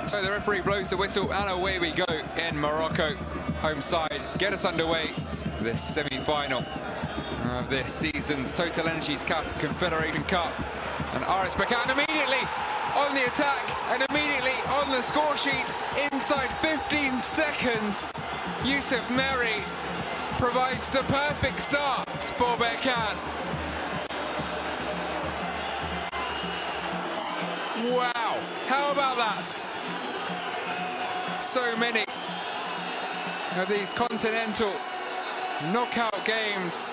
So the referee blows the whistle and away we go in Morocco. Home side get us underway this semi-final of this season's Total Energies CAF Confederation Cup. And SRS Berkane immediately on the attack and immediately on the score sheet inside 15 seconds. Yusuf Meri provides the perfect start for Berkane. Wow, how about that? So many of these continental knockout games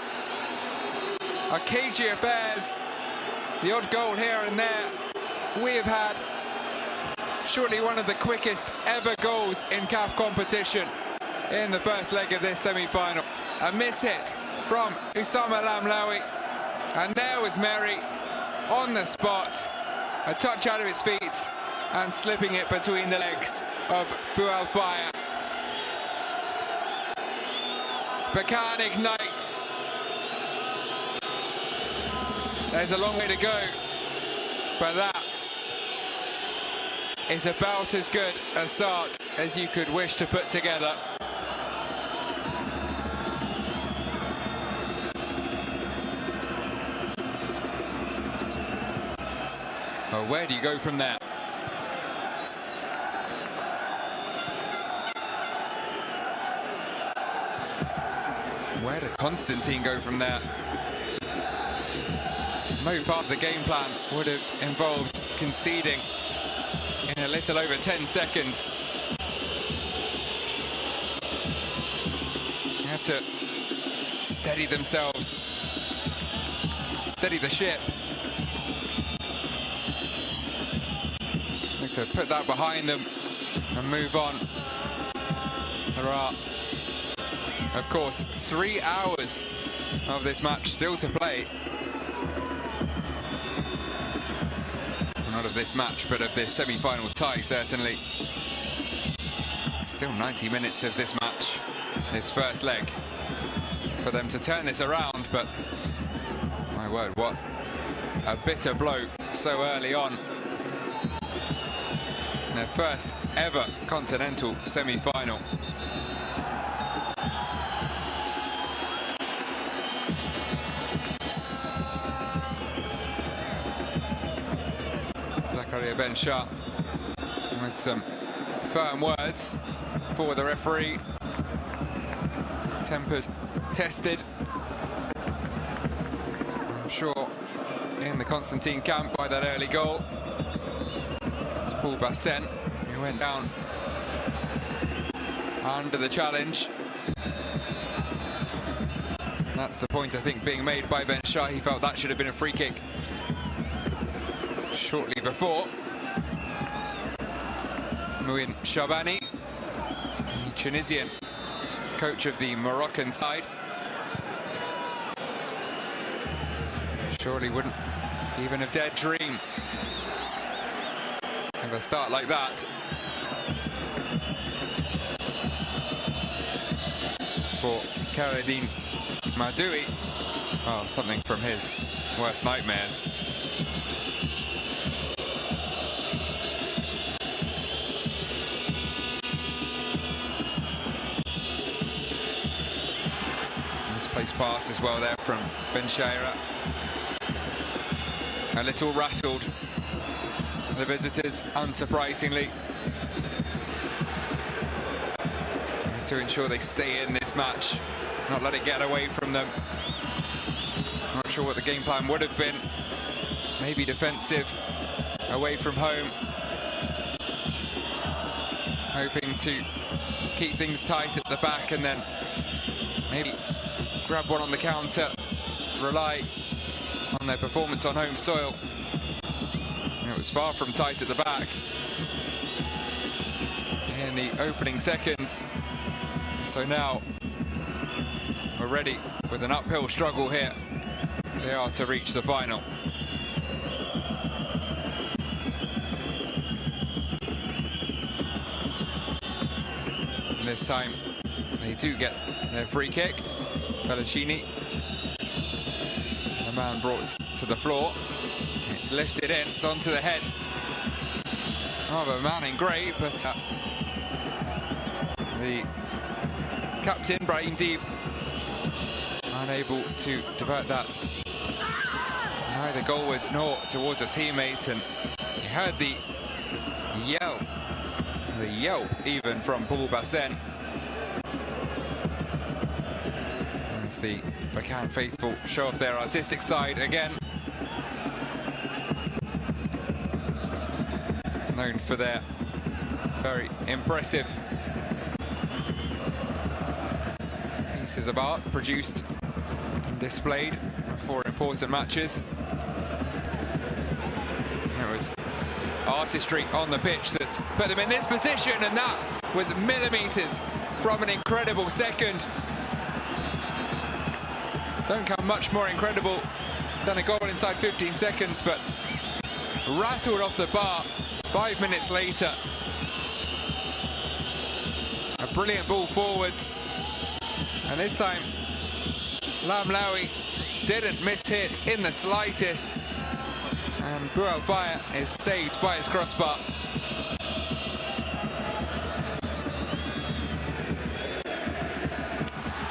are cagey affairs. The odd goal here and there. We have had surely one of the quickest ever goals in CAF competition in the first leg of this semi-final. A miss-hit from Usama Lamlawi, and there was Meri on the spot. A touch out of his feet and slipping it between the legs of Boualfaya. Berkane ignites. There's a long way to go, but that is about as good a start as you could wish to put together. Oh, where do you go from there? Where did Constantine go from there? No part of the game plan would have involved conceding in a little over 10 seconds. They have to steady themselves, steady the ship. Need to put that behind them and move on. There are, of course, 3 hours of this match still to play. Not of this match, but of this semi-final tie, certainly. Still 90 minutes of this match, this first leg, for them to turn this around, but my word, what a bitter blow so early on. Their first ever continental semi-final. Ben Shah with some firm words for the referee. Tempers tested, I'm sure, in the Constantine camp by that early goal. It's Paul Bassen who went down under the challenge. And that's the point, I think, being made by Ben Shah. He felt that should have been a free kick shortly before. Mouin Shabani, the Tunisian coach of the Moroccan side, surely wouldn't even have dared dream of a start like that. For Karadine Madoui, oh, something from his worst nightmares. Misplaced pass as well there from Ben Shaira. A little rattled, the visitors, unsurprisingly. They have to ensure they stay in this match, not let it get away from them. I'm not sure what the game plan would have been. Maybe defensive, away from home. Hoping to keep things tight at the back and then maybe grab one on the counter, rely on their performance on home soil. And it was far from tight at the back in the opening seconds. So now we're ready with an uphill struggle here. They are to reach the final. And this time they do get their free kick. Bellacini, the man brought to the floor. It's lifted in, it's onto the head of a man in grey, but the captain, Brahim Deeb, unable to divert that neither goalward nor towards a teammate, and you heard the yelp even from Paul Bassin as the Berkane faithful show off their artistic side again. Known for their very impressive pieces of art produced and displayed for important matches. It was artistry on the pitch that's put them in this position, and that was millimetres from an incredible second. Don't come much more incredible than a goal inside 15 seconds, but rattled off the bar 5 minutes later. A brilliant ball forwards, and this time Lamlaoui didn't miss hit in the slightest, and Boualfaya is saved by his crossbar.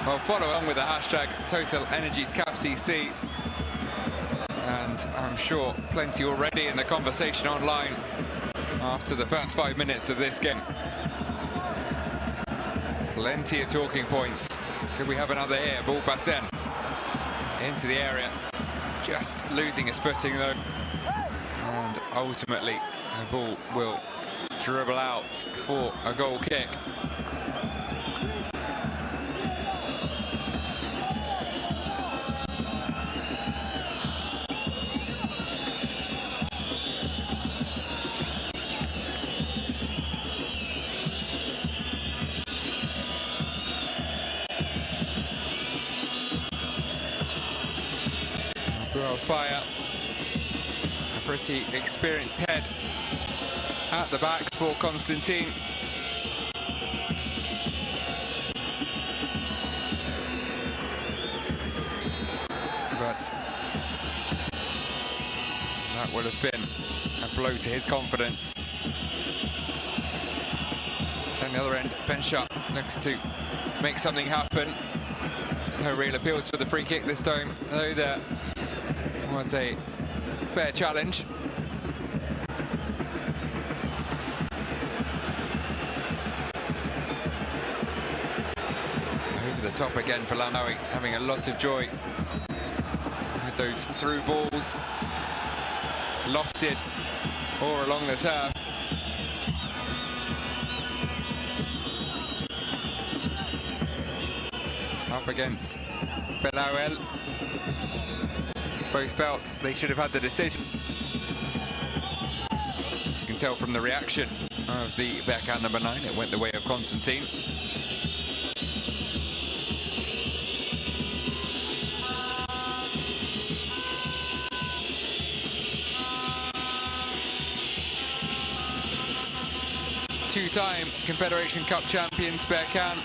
Well, follow along with the hashtag TotalEnergiesCAFCC, and I'm sure plenty already in the conversation online after the first 5 minutes of this game. Plenty of talking points. Could we have another here? Ball Bassin into the area, just losing his footing though, and ultimately the ball will dribble out for a goal kick. Fire, a pretty experienced head at the back for Constantine. But that would have been a blow to his confidence. On the other end, Benchut looks to make something happen. No real appeals for the free kick this time, though there was a fair challenge. Over the top again for Lamlaoui, having a lot of joy with those through balls, lofted or along the turf. Up against Belouel. Both felt they should have had the decision. As you can tell from the reaction of the Berkane number 9, it went the way of Constantine. Two-time Confederation Cup champions Berkane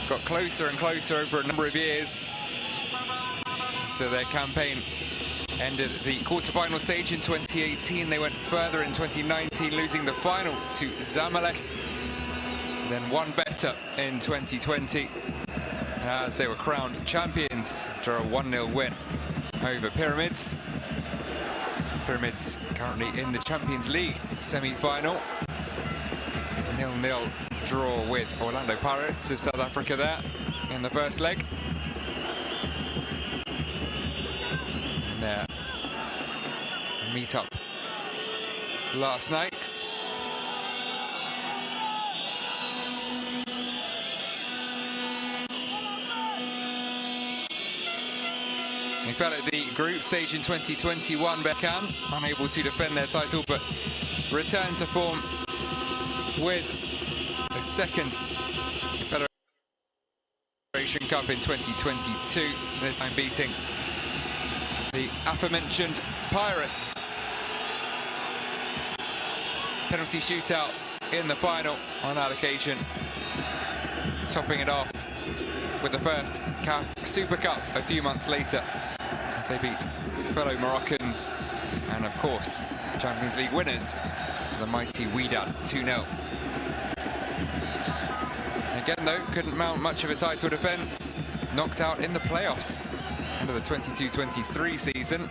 got closer and closer over a number of years. So their campaign ended at the quarter-final stage in 2018. They went further in 2019, losing the final to Zamalek. Then one better in 2020 as they were crowned champions after a 1-0 win over Pyramids. Pyramids currently in the Champions League semi-final. 0-0 draw with Orlando Pirates of South Africa there in the first leg. And their meet-up last night. They fell at the group stage in 2021, Berkane, unable to defend their title, but returned to form with a second Confederation Cup in 2022, this time beating the aforementioned Pirates. Penalty shootouts in the final on allocation, topping it off with the first CAF Super Cup a few months later as they beat fellow Moroccans And of course, Champions League winners, the mighty Wydad, 2-0. Again though, couldn't mount much of a title defence, knocked out in the playoffs end of the 22-23 season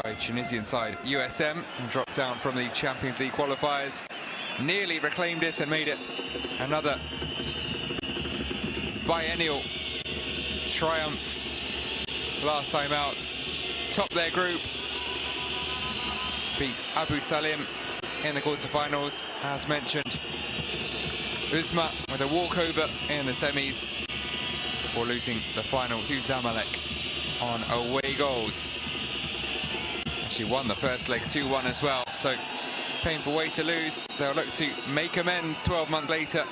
by Tunisian side USM, and dropped down from the Champions League qualifiers. Nearly reclaimed it and made it another biennial triumph last time out. Topped their group, beat Abu Salim in the quarterfinals, as mentioned. Uzma with a walkover in the semis before losing the final to Zamalek on away goals. Actually won the first leg 2-1 as well, so painful way to lose. They'll look to make amends 12 months later,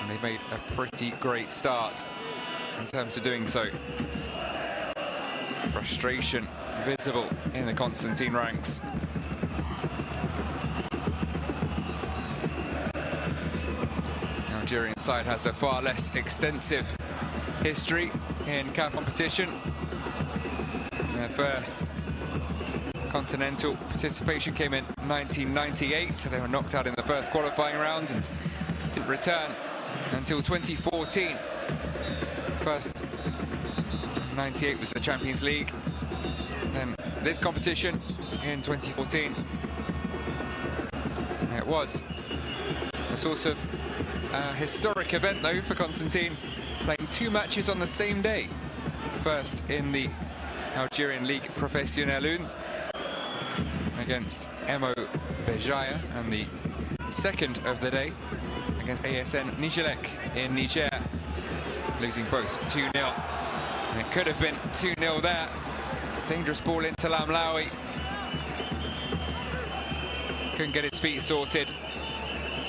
and they made a pretty great start in terms of doing so. Frustration visible in the Constantine ranks. The Algerian side has a far less extensive history in CAF competition. Their first continental participation came in 1998, so they were knocked out in the first qualifying round and didn't return until 2014. First 98 was the Champions League, then this competition in 2014. It was a sort of historic event though for Constantine, playing 2 matches on the same day. First in the Algerian League Professionnelle 1 against Emo Béjaïa, and the second of the day against ASN Nigelec in Niger, losing both 2-0. And it could have been 2-0 there. Dangerous ball into Lamlaoui. Couldn't get his feet sorted.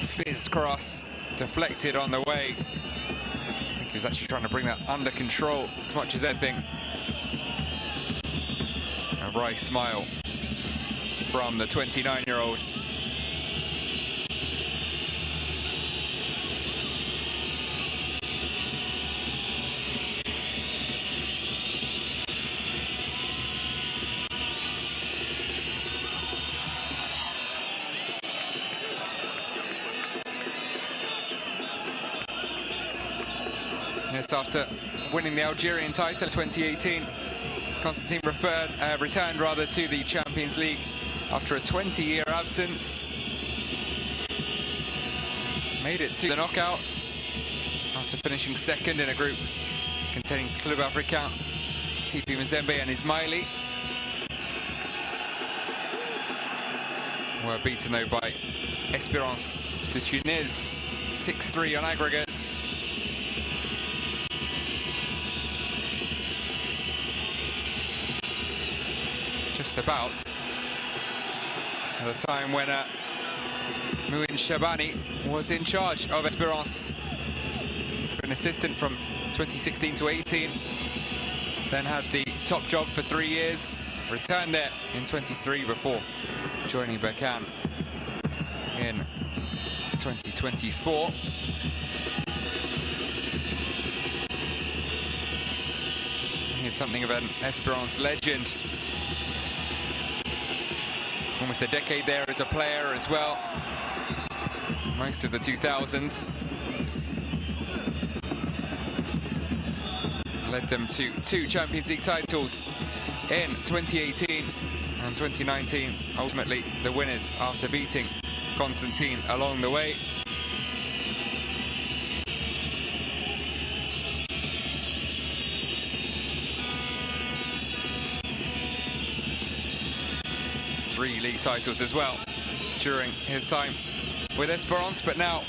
Fizzed cross, deflected on the way. I think he was actually trying to bring that under control as much as anything. A wry smile from the 29-year-old. Yes, after winning the Algerian title in 2018, Constantine returned to the Champions League after a 20-year absence. Made it to the knockouts after finishing second in a group containing Club Africain, TP Mazembe and Ismaili. Were beaten though by Espérance de Tunis, 6-3 on aggregate. Just about at a time when Mouin Shabani was in charge of Espérance, an assistant from 2016 to 18, then had the top job for 3 years, returned there in 23 before joining Berkane in 2024. He's something of an Espérance legend. Almost a decade there as a player as well. Most of the 2000s. Led them to 2 Champions League titles in 2018 and 2019. Ultimately the winners after beating Constantine along the way. Three league titles as well during his time with Espérance, but now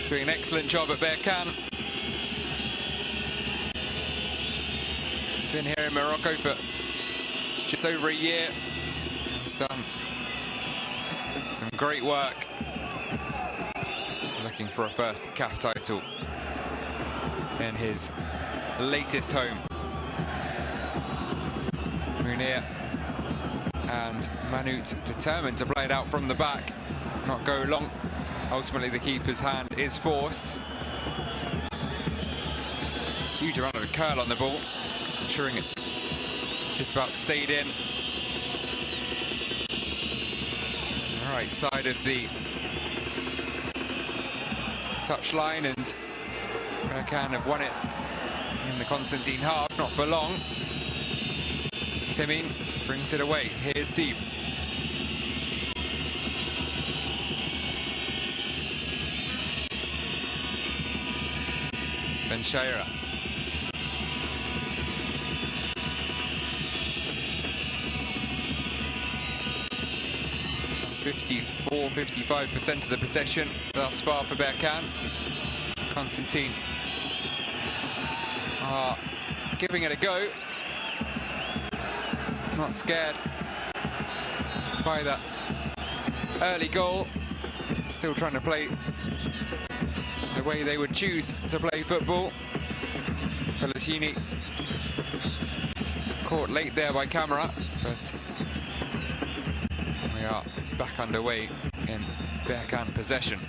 doing an excellent job at Berkane. Been here in Morocco for just over a year. He's done some great work, looking for a first CAF title in his latest home. Munir and Manut determined to play it out from the back, not go long. Ultimately the keeper's hand is forced. Huge amount of curl on the ball, ensuring it just about stayed in. The right side of the touchline, and Berkane have won it in the Constantine half, not for long. Timin brings it away. Here's deep. Benchaira. (54, 55% of the possession thus far for Berkane. Constantine are giving it a go. Not scared by that early goal. Still trying to play the way they would choose to play football. Pellicini caught late there by camera, but we are back underway in Berkane possession.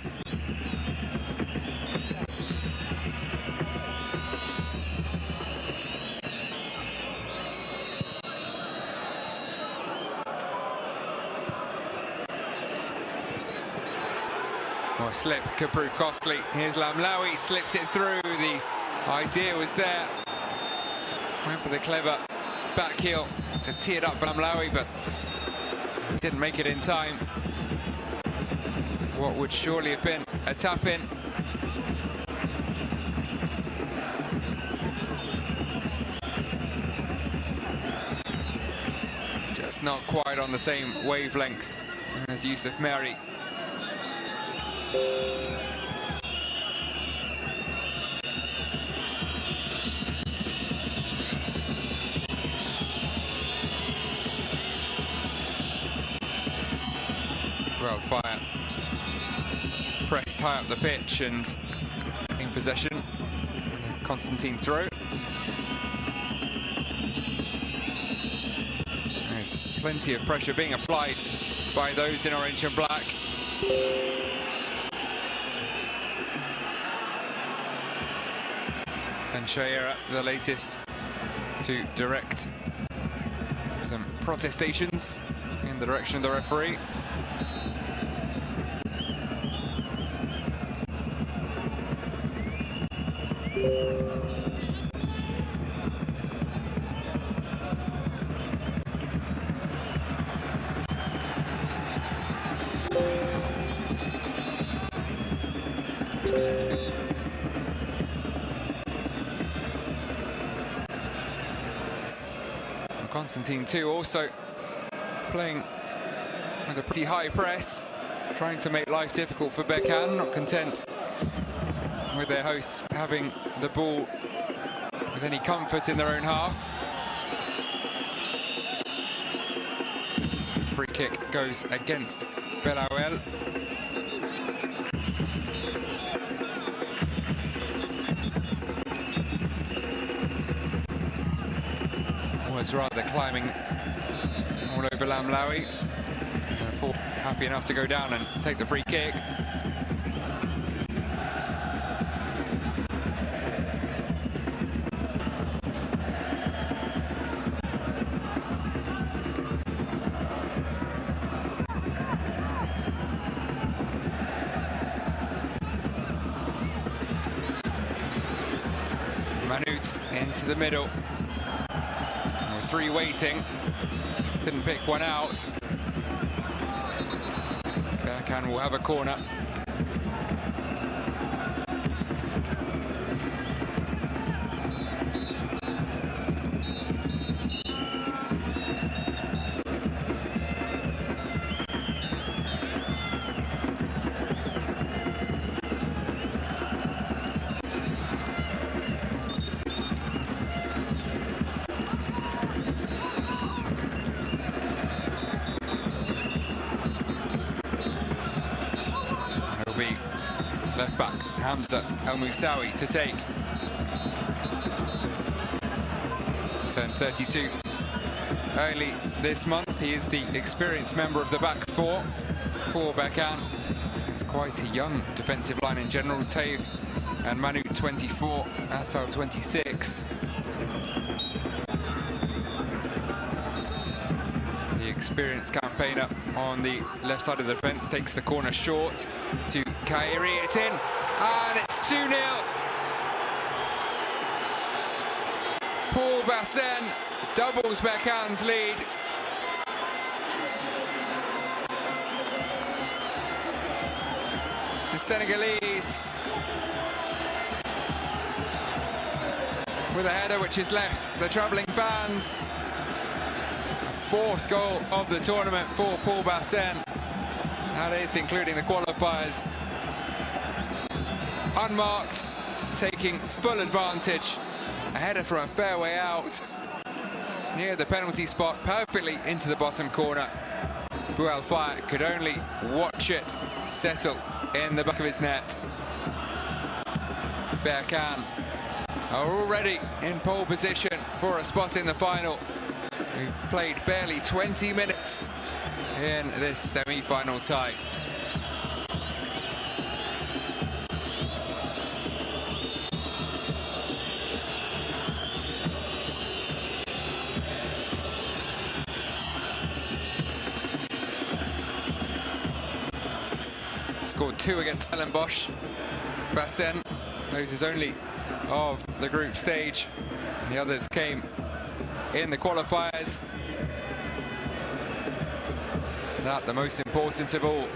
Oh, a slip could prove costly. Here's Lamlaoui, slips it through. The idea was there. Went for the clever back heel to tee it up for Lamlaoui, but didn't make it in time. What would surely have been a tap-in. Just not quite on the same wavelength as Yusuf Meri. Wildfire pressed high up the pitch and in possession. And Constantine throw. There's plenty of pressure being applied by those in orange and black. Benchaira, the latest to direct some protestations in the direction of the referee. Constantine too, also playing with a pretty high press, trying to make life difficult for Berkane, not content with their hosts having the ball with any comfort in their own half. Free kick goes against Belaouel. Was rather climbing all over Lamlaoui. Therefore, happy enough to go down and take the free kick. Manute into the middle. Three waiting, didn't pick one out. Berkane will have a corner. Left back Hamza El Moussaoui to take. Turned 32 early this month. He is the experienced member of the back four for Berkane. It's quite a young defensive line in general. Taif and Manu 24, Assal 26. experienced campaigner on the left side of the defence, takes the corner short to Kairi, it's in, and it's 2-0. Paul Bassin doubles Berkane's lead. The Senegalese with a header which has left the travelling fans. A fourth goal of the tournament for Paul Bassin. That is including the qualifiers. Unmarked, taking full advantage. A header from a fairway out near the penalty spot, perfectly into the bottom corner. Boualfaya could only watch it settle in the back of his net. Berkane are already in pole position for a spot in the final. We've played barely 20 minutes in this semi-final tie. Scored 2 against Stellenbosch. Bassin loses only of the group stage. The others came in the qualifiers. That the most important of all.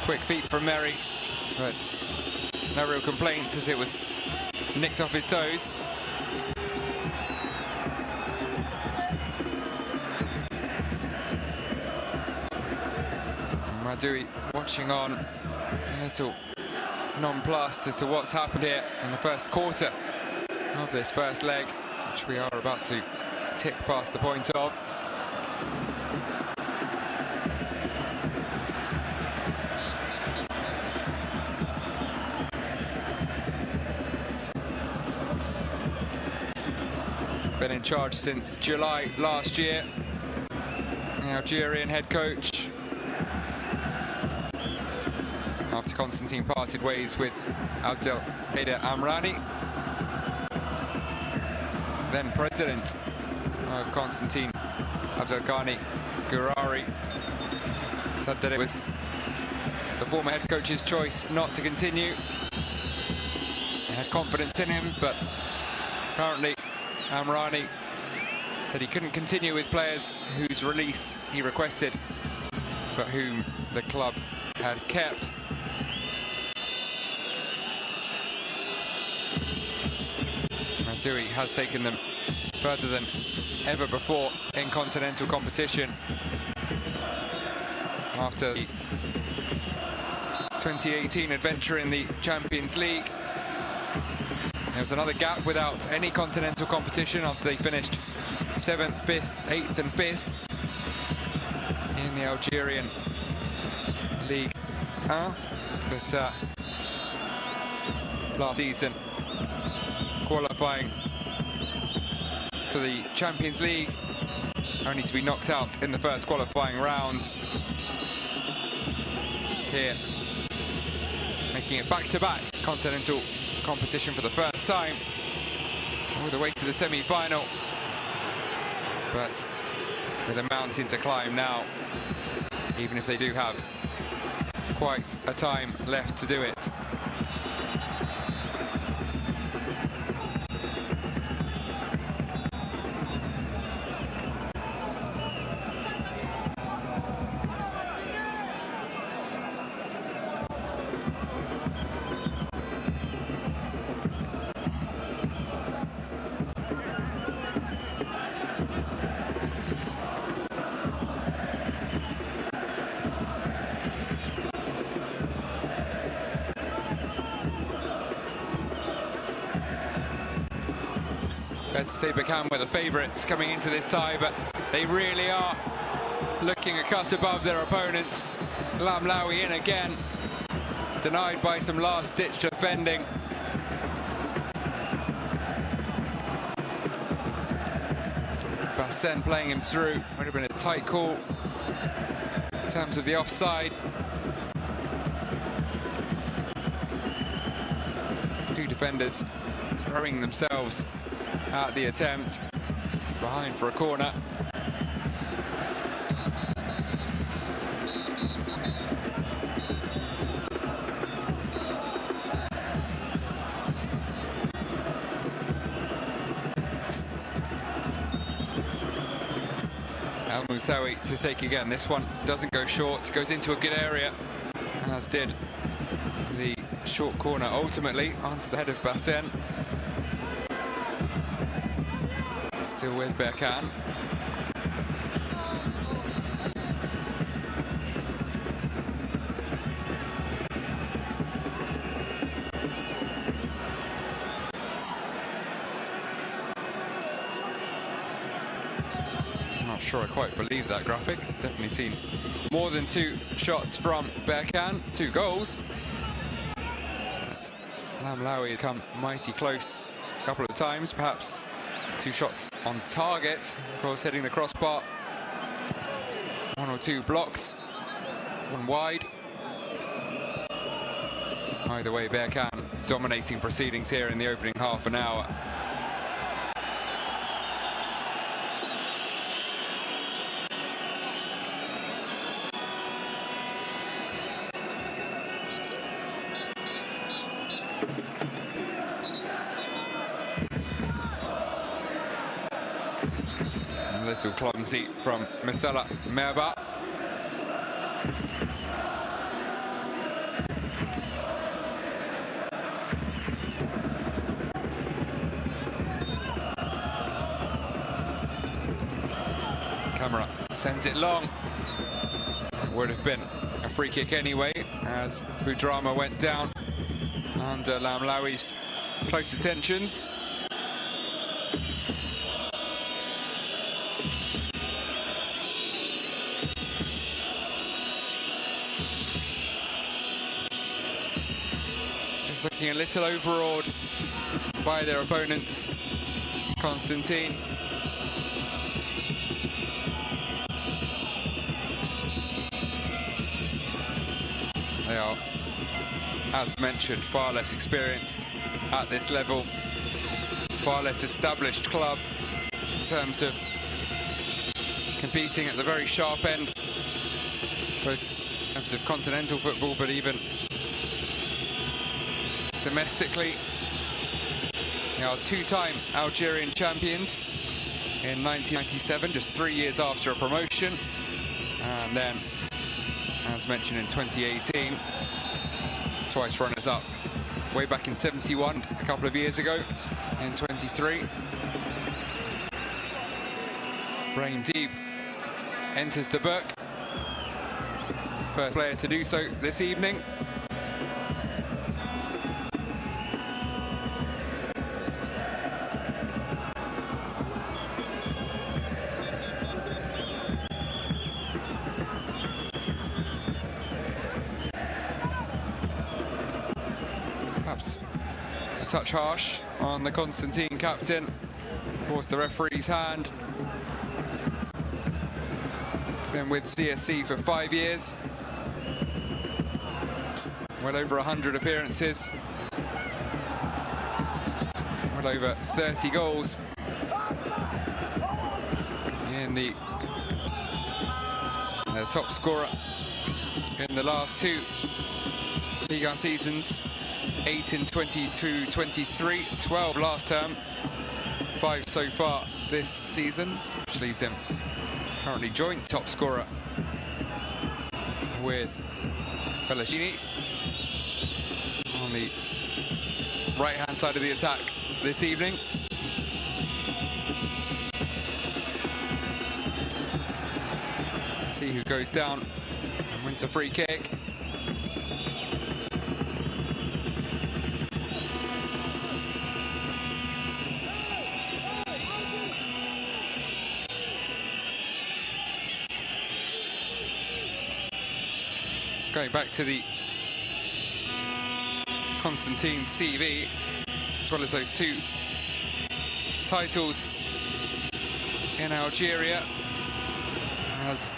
Quick feet from Merry, but no real complaints as it was nicked off his toes. Madui watching on, a little nonplussed as to what's happened here in the first quarter of this first leg, which we are about to tick past the point of. Been in charge since July last year. The Algerian head coach, after Constantine parted ways with Abdelkader Amrani. Then president of Constantine, Abdelghani Gourari, said that it was the former head coach's choice not to continue. They had confidence in him, but apparently Amrani said he couldn't continue with players whose release he requested, but whom the club had kept. Madui has taken them further than ever before in continental competition. After the 2018 adventure in the Champions League, there was another gap without any continental competition after they finished 7th, 5th, 8th and 5th in the Algerian League 1. But last season, qualifying for the Champions League, only to be knocked out in the first qualifying round. Here, making it back-to-back continental competition for the first time, all the way to the semi-final, but with a mountain to climb now, even if they do have quite a time left to do it. Fair to say Berkane were the favourites coming into this tie, but they really are looking a cut above their opponents. Lamlawi in again, denied by some last-ditch defending. Bassin playing him through, would have been a tight call in terms of the offside. Two defenders throwing themselves at the attempt. Behind for a corner. Al Moussaoui to take again. This one doesn't go short, goes into a good area, as did the short corner ultimately onto the head of Berkane. Still with Berkane. Not sure I quite believe that graphic. Definitely seen more than 2 shots from Berkane, 2 goals. But Lamlaoui has come mighty close a couple of times, perhaps 2 shots on target. Of course, hitting the crossbar. 1 or 2 blocked, 1 wide. Either way, Berkane dominating proceedings here in the opening half an hour. A little clumsy from Misala Merba. Camera sends it long. It would have been a free kick anyway, as Boudrama went down under Lamlaoui's close attentions. Just looking a little overawed by their opponents, Constantine. They are, as mentioned, far less experienced at this level, far less established club in terms of competing at the very sharp end, both in terms of continental football, but even domestically. They are 2-time Algerian champions in 1997, just 3 years after a promotion, and then, as mentioned, in 2018, twice runners-up way back in 71, a couple of years ago, in 23. Brahim Deeb enters the Berk, first player to do so this evening. Perhaps a touch harsh on the Constantine captain. Of course, the referee's hand. Been with CSC for 5 years. Well over 100 appearances. Well over 30 goals in the top scorer in the last 2 Ligue 1 seasons. 8 in 22-23, 12 last term, 5 so far this season, which leaves him currently joint top scorer with Bellagini on the right-hand side of the attack this evening. Let's see who goes down and wins a free kick. Going back to the Constantine CV, as well as those 2 titles in Algeria, as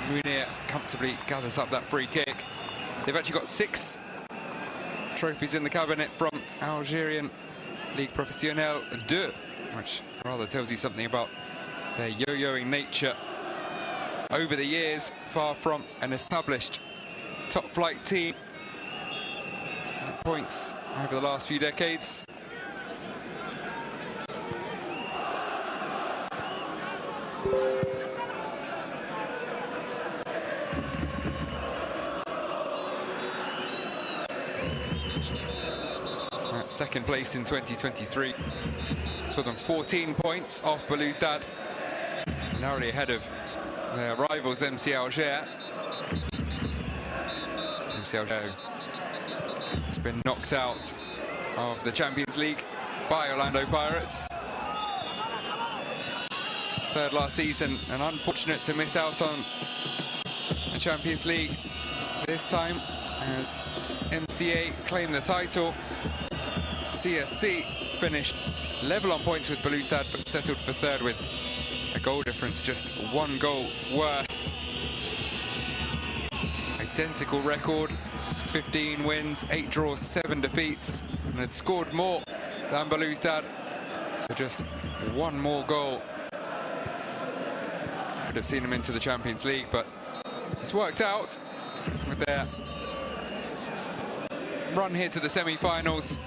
Munir comfortably gathers up that free kick. They've actually got 6 trophies in the cabinet from Algerian Ligue Professionnelle 2, which rather tells you something about their yo-yoing nature over the years, far from an established top-flight team. Points over the last few decades. Second place in 2023. Saw them 14 points off Belouizdad, narrowly ahead of their rivals MC Alger. MC Alger has been knocked out of the Champions League by Orlando Pirates. Third last season, and unfortunate to miss out on the Champions League this time as MCA claimed the title. CSC finished level on points with Belouizdad, but settled for third with a goal difference just 1 goal worse. Identical record, 15 wins, 8 draws, 7 defeats, and had scored more than Belouizdad, so just 1 more goal would have seen them into the Champions League, but it's worked out with their run here to the semi-finals.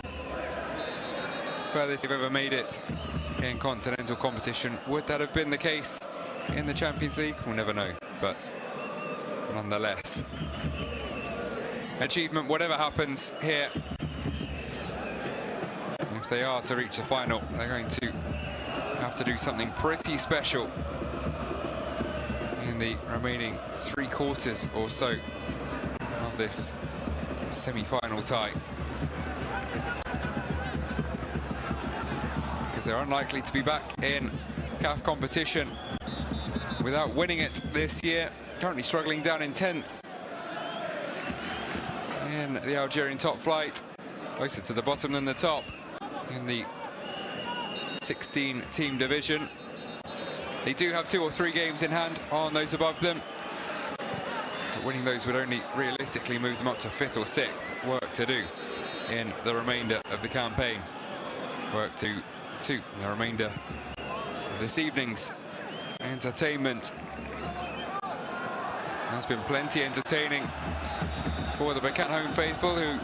Furthest they've ever made it in continental competition. Would that have been the case in the Champions League? We'll never know, but nonetheless, achievement, whatever happens here. If they are to reach the final, they're going to have to do something pretty special in the remaining 3 quarters or so of this semi-final tie. They're unlikely to be back in CAF competition without winning it this year. Currently struggling down in 10th in the Algerian top flight, closer to the bottom than the top in the 16-team division. They do have 2 or 3 games in hand on those above them, but winning those would only realistically move them up to 5th or 6th. Work to do in the remainder of the campaign. Work to the remainder of this evening's entertainment. Has been plenty entertaining for the Berkane home faithful, who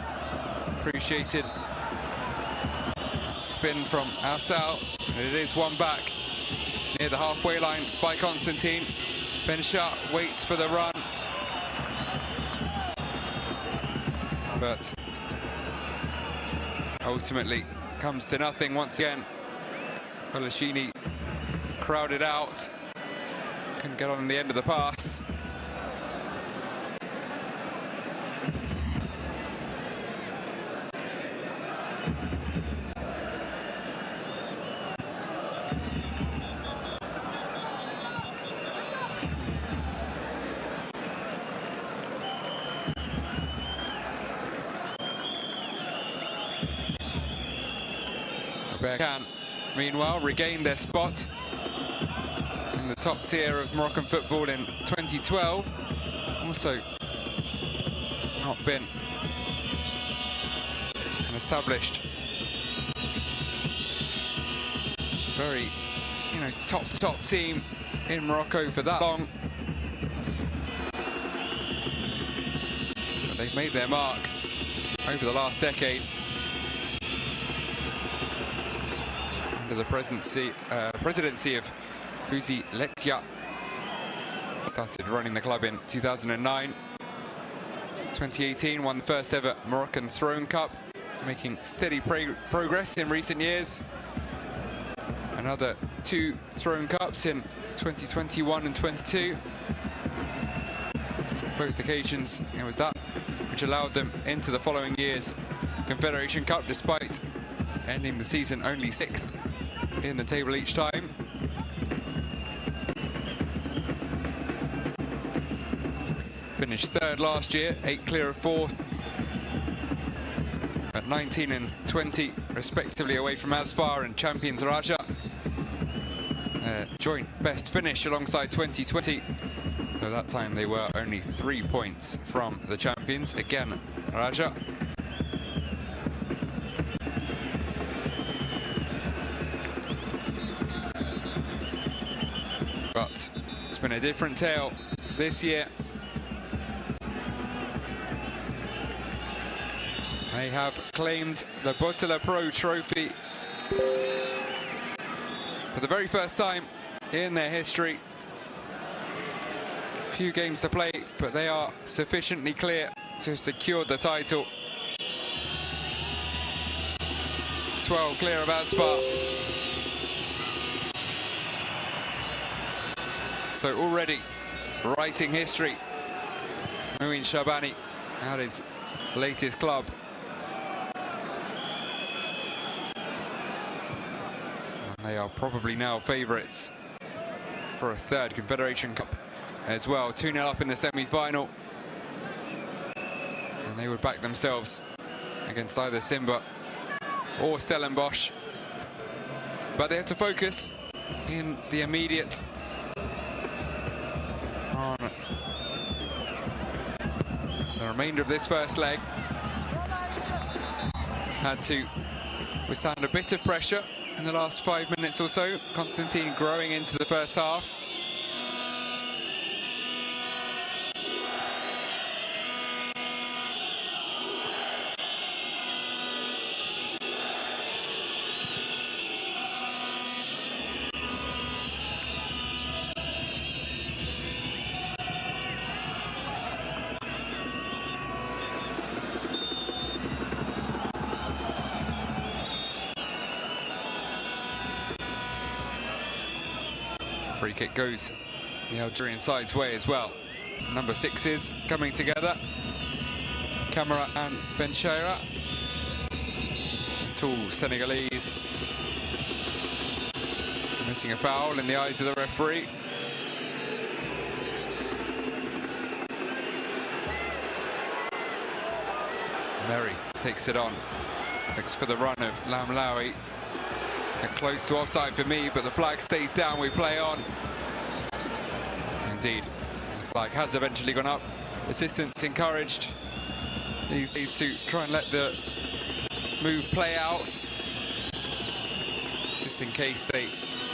appreciated that spin from Assal. It is one back near the halfway line by Constantine. Benchat waits for the run, but ultimately comes to nothing once again. Polishini crowded out, couldn't get on the end of the pass. Berkane, meanwhile, regained their spot in the top tier of Moroccan football in 2012. Also not been an established, very, top team in Morocco for that long. But they've made their mark over the last decade. The presidency of Fouzi Lekja. Started running the club in 2009. 2018 won the first ever Moroccan Throne Cup, making steady progress in recent years. Another 2 Throne Cups in 2021 and 22. Both occasions, it was that which allowed them into the following year's Confederation Cup, despite ending the season only 6th in the table each time. Finished 3rd last year, 8 clear of 4th, at 19 and 20 respectively away from Asfar and champions Raja. Joint best finish alongside 2020, though that time they were only 3 points from the champions, again Raja. It's been a different tale this year. They have claimed the Bottler Pro Trophy for the very first time in their history. Few games to play, but they are sufficiently clear to secure the title. 12 clear of Aspar. So already writing history. Mouin Shabani at his latest club. And they are probably now favourites for a third Confederation Cup as well. 2-0 up in the semi-final. And they would back themselves against either Simba or Stellenbosch. But they have to focus in the immediate on the remainder of this first leg. Had to withstand a bit of pressure in the last 5 minutes or so. Constantine growing into the first half. Free kick goes the Algerian side's way as well. Number 6s coming together. Camara and Bencheira. Tall Senegalese. Committing a foul in the eyes of the referee. Merry takes it on. Looks for the run of Lamlawi. Close to offside for me, but the flag stays down. We play on. Indeed, the flag has eventually gone up. Assistants encouraged these to try and let the move play out, just in case they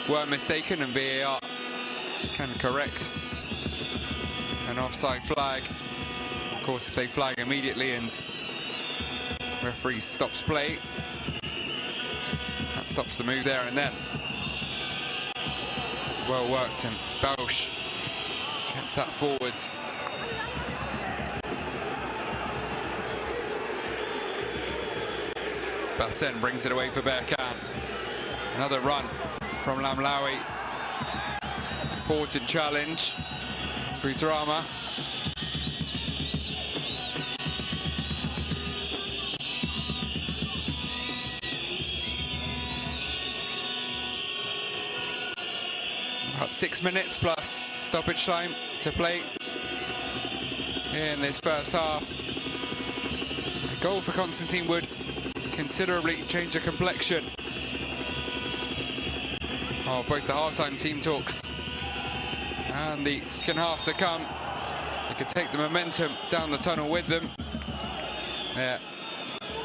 were mistaken and VAR can correct an offside flag. Of course, if they flag immediately and referee stops play, that stops the move there and then. Well worked, and Bausch gets that forwards. Bassen brings it away for Berkane. Another run from Lamlawi. Important challenge. Butrama. About 6 minutes plus stoppage time to play in this first half. A goal for Constantine would considerably change the complexion of both the half-time team talks and the second half to come. They could take the momentum down the tunnel with them. They're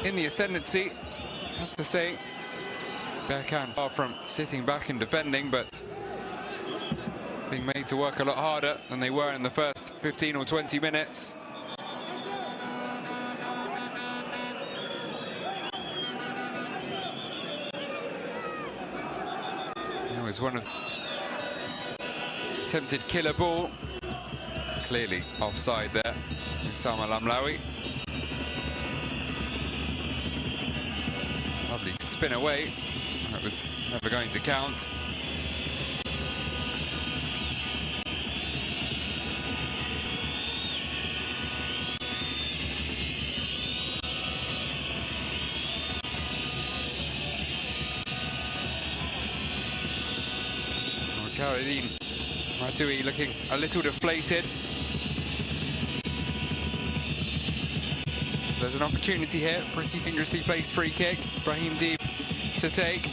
in the ascendancy, I have to say. Berkane far from sitting back and defending, but being made to work a lot harder than they were in the first 15 or 20 minutes. It was one of attempted killer ball. Clearly offside there. Sama Lamlawi. Lovely spin away. That was never going to count. Caroline Matui looking a little deflated. There's an opportunity here, pretty dangerously placed free kick. Brahim Deeb to take.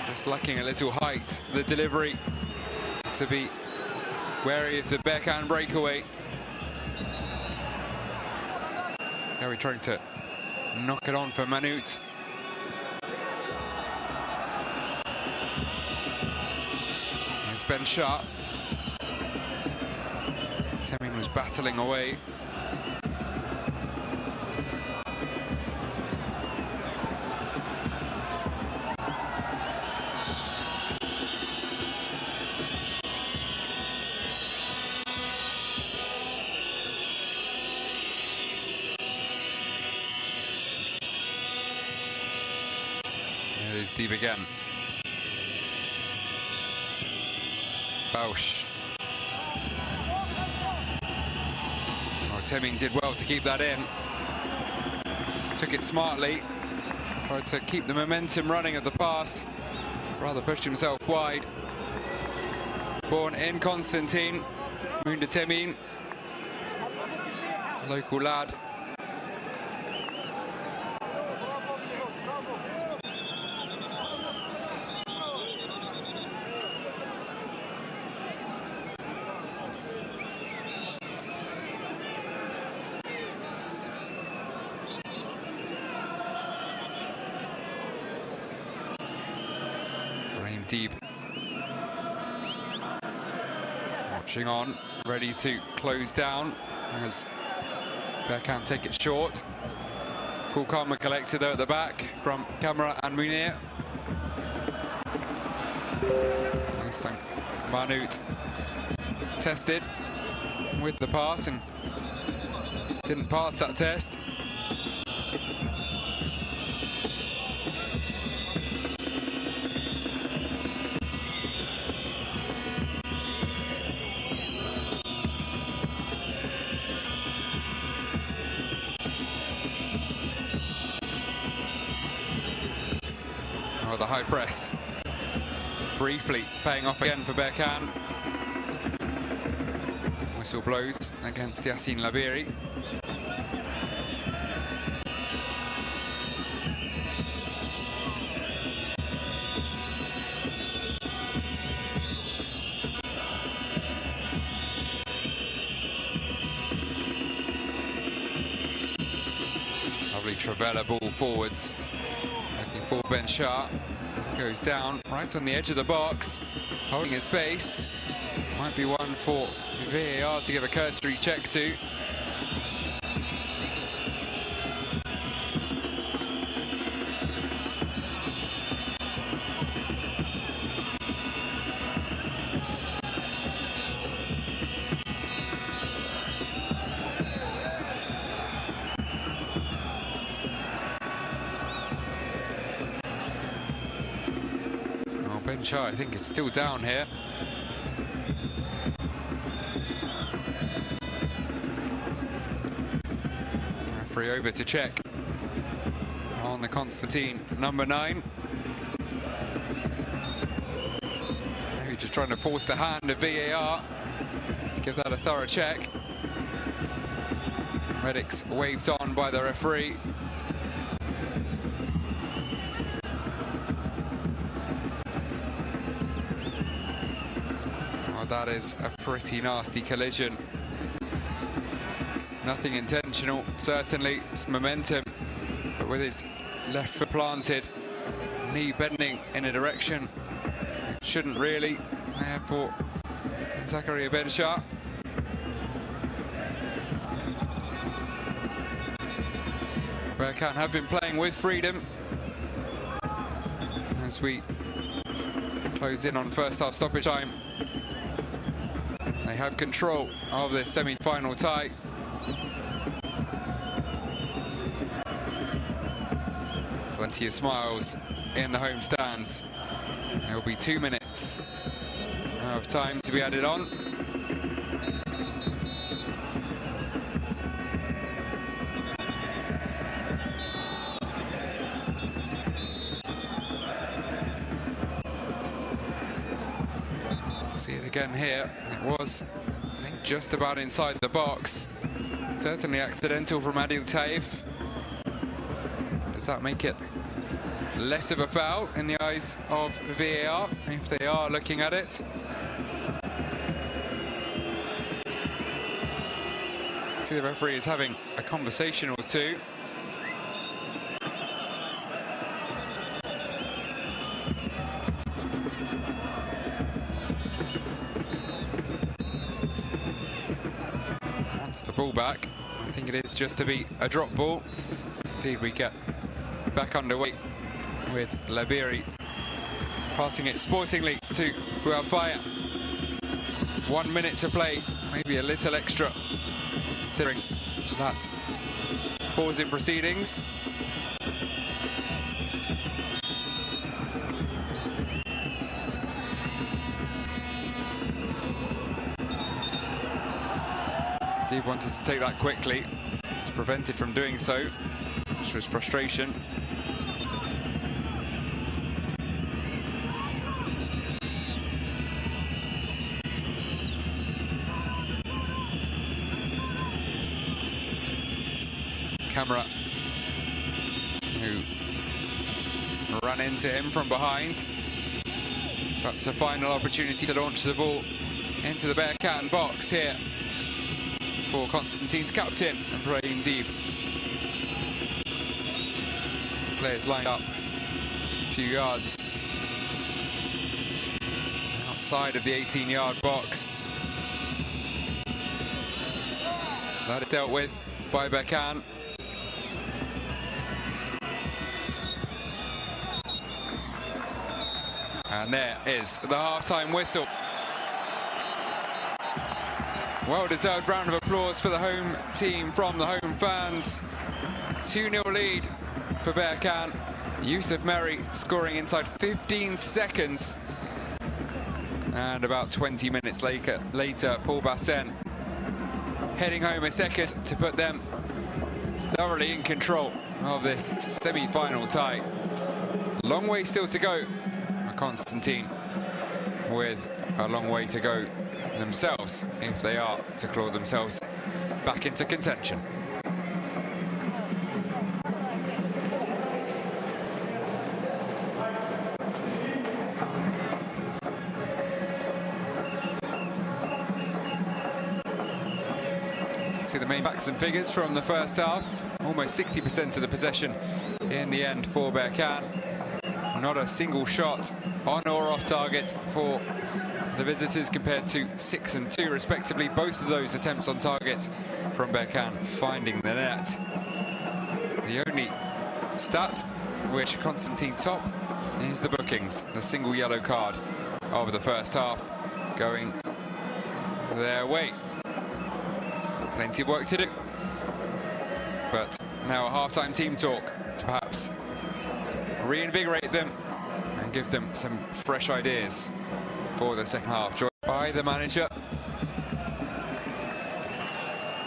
Just lacking a little height, the delivery to be wary of the Berkane breakaway. Now we're trying to knock it on for Manute. There's Ben Sharp. Temin was battling away. There it is deep again. Bausch. Oh, Temin did well to keep that in. Took it smartly. Tried to keep the momentum running of the pass. Rather pushed himself wide. Born in Constantine. Munda Temin. Local lad. Deep. Watching on, ready to close down as Berkane take it short. Cool, calm and collected though at the back from Camara and Munir. This time Manute tested with the pass and didn't pass that test. The high press briefly paying off again for Berkane. Whistle blows against Yassine Labiri. Lovely Travella ball forwards. Looking for Ben Sharp. Goes down right on the edge of the box, holding his face. Might be one for VAR to give a cursory check to. Ben Shah, I think, is still down here. Referee over to check on the Constantine number 9. Maybe just trying to force the hand of VAR to give that a thorough check. Medics waved on by the referee. That is a pretty nasty collision. Nothing intentional, certainly. It's momentum, but with his left foot planted, knee bending in a direction it shouldn't really. Therefore, Zakaria Ben Shah. Berkane have been playing with freedom as we close in on first half stoppage time. They have control of this semi-final tie. Plenty of smiles in the home stands. There will be 2 minutes of time to be added on. See it again here. It was, I think, just about inside the box. Certainly accidental from Adil Taif. Does that make it less of a foul in the eyes of VAR, if they are looking at it? See, the referee is having a conversation or two. the ball back. I think it is just to be a drop ball. Indeed, we get back underway with Labiri passing it sportingly to Buafaya. 1 minute to play, maybe a little extra considering that pause in proceedings. Deep wanted to take that quickly, was prevented from doing so, which was frustration. Camera, who ran into him from behind. It's perhaps a final opportunity to launch the ball into the Berkane box here for Constantine's captain, Brahim Deeb. Players lined up a few yards outside of the 18-yard box. That is dealt with by Berkane. And there is the half-time whistle. Well-deserved round of applause for the home team from the home fans. 2-0 lead for Berkane. Yusuf Merry scoring inside 15 seconds. And about 20 minutes later, Paul Bassen heading home a second to put them thoroughly in control of this semi-final tie. Long way still to go. Constantine with a long way to go themselves if they are to claw themselves back into contention. See the main facts and figures from the first half. Almost 60% of the possession in the end for Berkane. Not a single shot on or off target for the visitors compared to 6 and 2 respectively. Both of those attempts on target from Berkane finding the net. The only stat which Constantine top is the bookings. The single yellow card of the first half going their way. Plenty of work to do. But now a half-time team talk to perhaps reinvigorate them and give them some fresh ideas for the second half. Joined by the manager,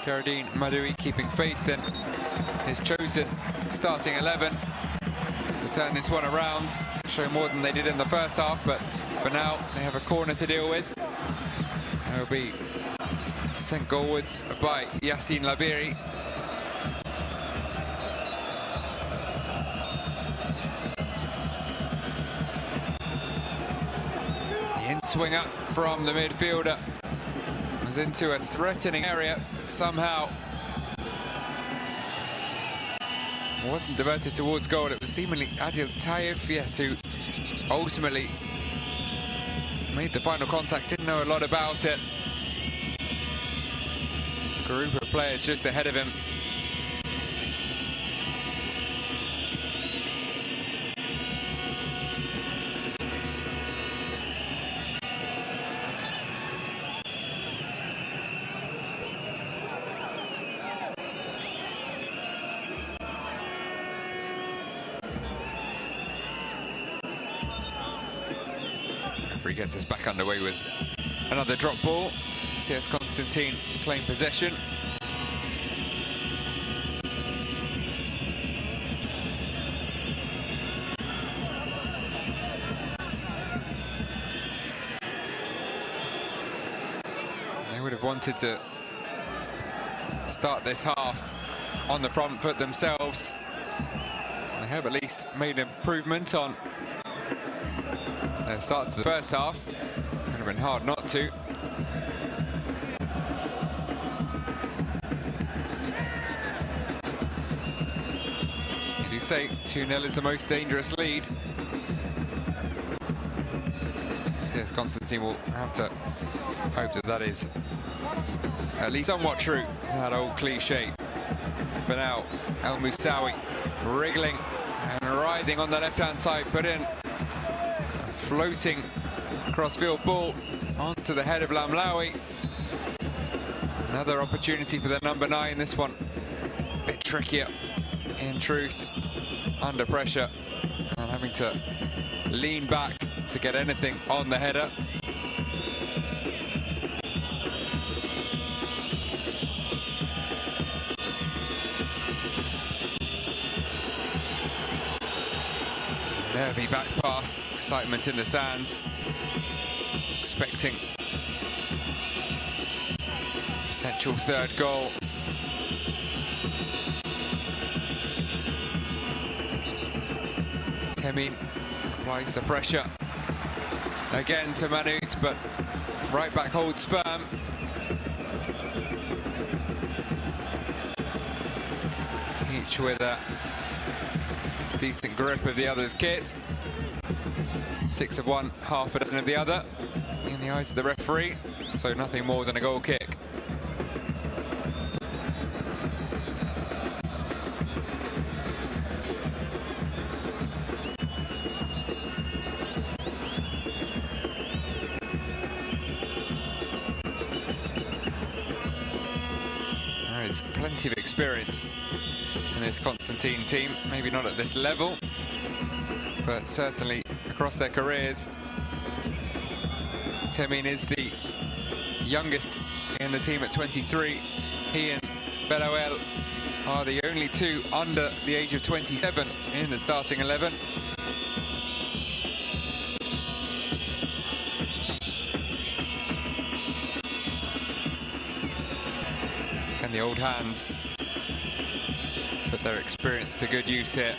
Karadine Madoui, keeping faith in his chosen starting 11 to turn this one around, show more than they did in the first half, but for now they have a corner to deal with. They'll be sent goalwards by Yassine Labiri. In-swinger from the midfielder was into a threatening area, but somehow wasn't diverted towards goal. It was seemingly Adil Taif, yes, who ultimately made the final contact, didn't know a lot about it. Group of players just ahead of him. Referee gets us back underway with another drop ball. CS Constantine claim possession. They would have wanted to start this half on the front foot themselves. They have at least made an improvement on their start to the first half. Would have been hard not to. As you say, 2-0 is the most dangerous lead. CS Constantine will have to hope that that is at least somewhat true that old cliche. For now, El Moussaoui wriggling and writhing on the left-hand side, put in a floating cross-field ball onto the head of Lamlaoui. Another opportunity for the number 9. This one a bit trickier, in truth, under pressure and having to lean back to get anything on the header. Nervy back pass, excitement in the stands, expecting potential third goal. Temin applies the pressure again to Manute, but right back holds firm. Each with a decent grip of the other's kit. 6 of one, half a dozen of the other, in the eyes of the referee, so nothing more than a goal kick. There is plenty of experience in this Constantine team, maybe not at this level, but certainly across their careers. Temin is the youngest in the team at 23. He and Belouel are the only two under the age of 27 in the starting 11. Can the old hands put their experience to good use here?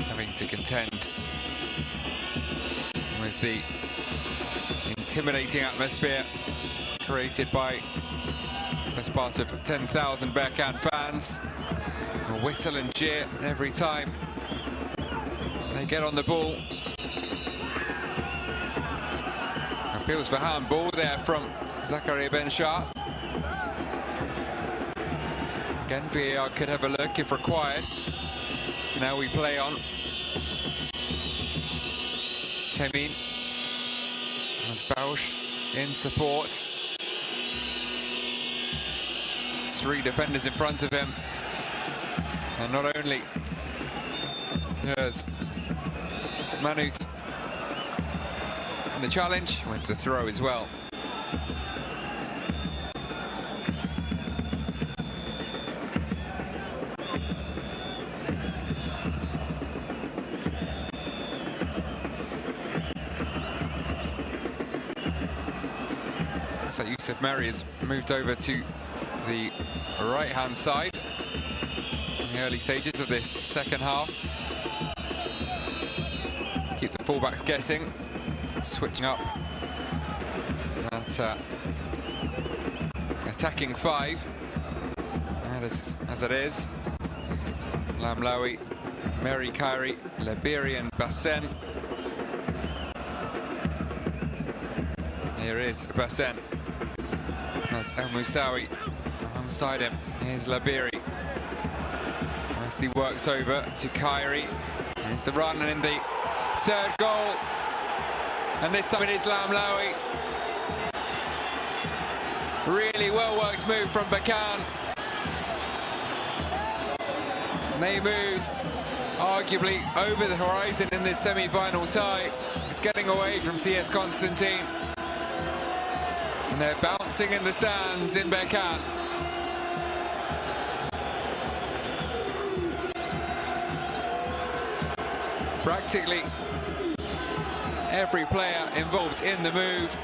Having to contend with the intimidating atmosphere created by as part of 10,000 Berkane fans, a whistle and cheer every time they get on the ball. Appeals for handball there from Zakaria Ben Shah. Again, VAR could have a look if required. Now we play on. Temin as Bausch in support. 3 defenders in front of him. And not only there's Manute in the challenge, wins the throw as well. So Yusuf Meri has moved over to the right-hand side in the early stages of this second half. Keep the fullbacks guessing, switching up that attacking 5. And as it is, Lamlaoui, Meri Kairi, Labiri and Bassen. Here is Bassen. That's El Moussaoui alongside him. Here's Labiri. Nicely works over to Kairi. Here's the run, and in the third goal. And this time it is Lamlaoui. Really well worked move from Berkane. May move arguably over the horizon in this semi-final tie. It's getting away from CS Constantine. And they're bouncing in the stands in Berkane. Practically every player involved in the move.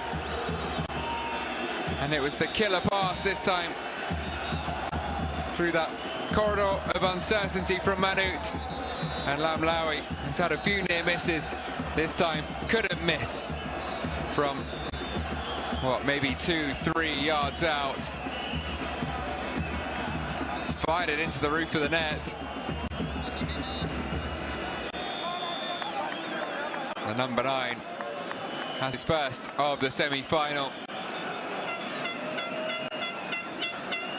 And it was the killer pass this time through that corridor of uncertainty from Manute. And Lamlaoui, who's had a few near misses this time, couldn't miss from what, maybe 2-3 yards out. Fired it into the roof of the net. The number 9 has his first of the semi-final.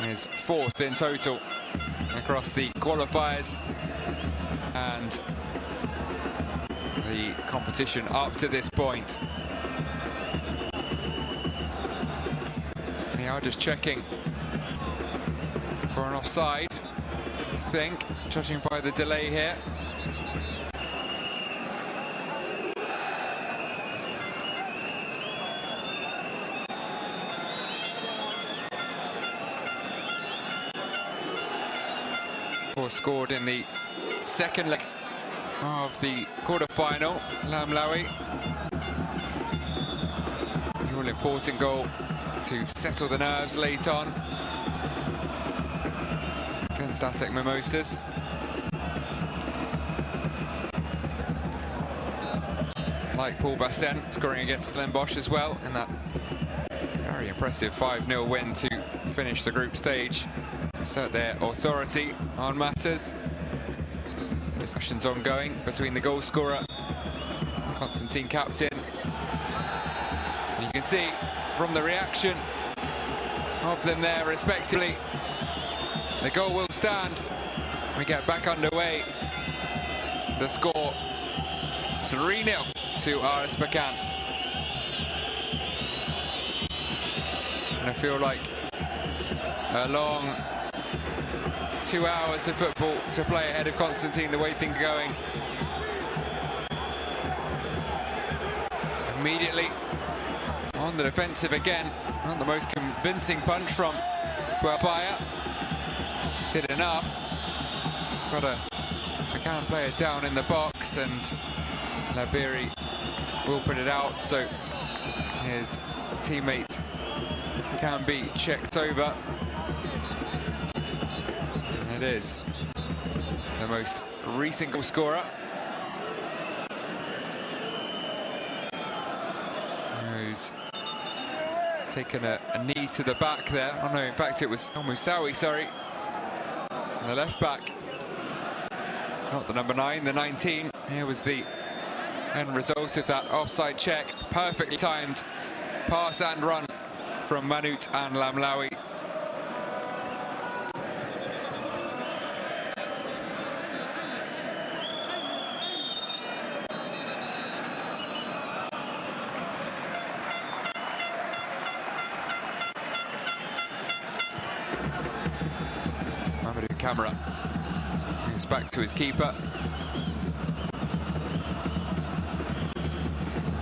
His fourth in total across the qualifiers and the competition up to this point. They are just checking for an offside, I think, judging by the delay here. Scored in the second leg of the quarter-final. Lamlawi, the all-important goal to settle the nerves late on against Asec Mimosas. Like Paul Bassin, scoring against Stellenbosch as well in that very impressive 5-0 win to finish the group stage. Assert their authority on matters. Discussions ongoing between the goal scorer, Constantine captain. And you can see from the reaction of them there respectively, the goal will stand. We get back underway. The score 3-0 to SRS Berkane. And I feel like a long 2 hours of football to play ahead of Constantine, the way things are going. Immediately on the defensive again. Not the most convincing punch from Fire. Did enough. Got a Berkane player down in the box, and Labiri will put it out, so his teammate can be checked over. It is the most recent goal scorer, who's taken a knee to the back there. Oh no, in fact it was Musawi, sorry. And the left back, not the number 9, the 19. Here was the end result of that offside check. Perfectly timed pass and run from Manut and Lamlawi. Camera. He's back to his keeper.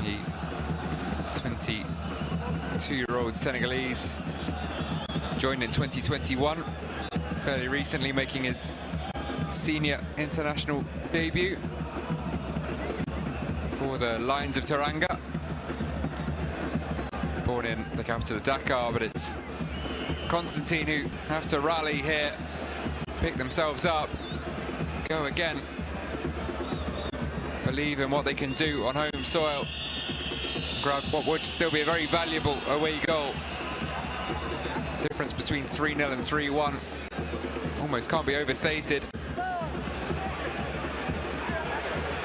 The 22-year-old Senegalese joined in 2021, fairly recently making his senior international debut for the Lions of Teranga. Born in the capital of Dakar, but it's Constantine who have to rally here, pick themselves up, go again, believe in what they can do on home soil, grab what would still be a very valuable away goal. Difference between 3-0 and 3-1 almost can't be overstated.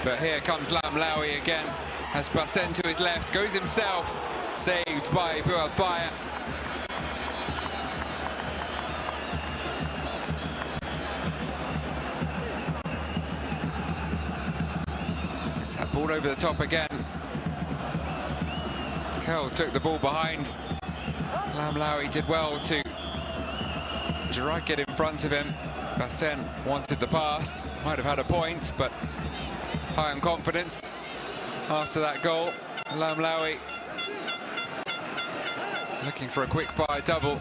But here comes Lamlawi again, has Bassin to his left, goes himself, saved by Fire. Ball over the top again. Curl took the ball behind. Lamlawi did well to drag it in front of him. Bassin wanted the pass, might have had a point, but high on confidence after that goal. Lamlawi looking for a quick fire double.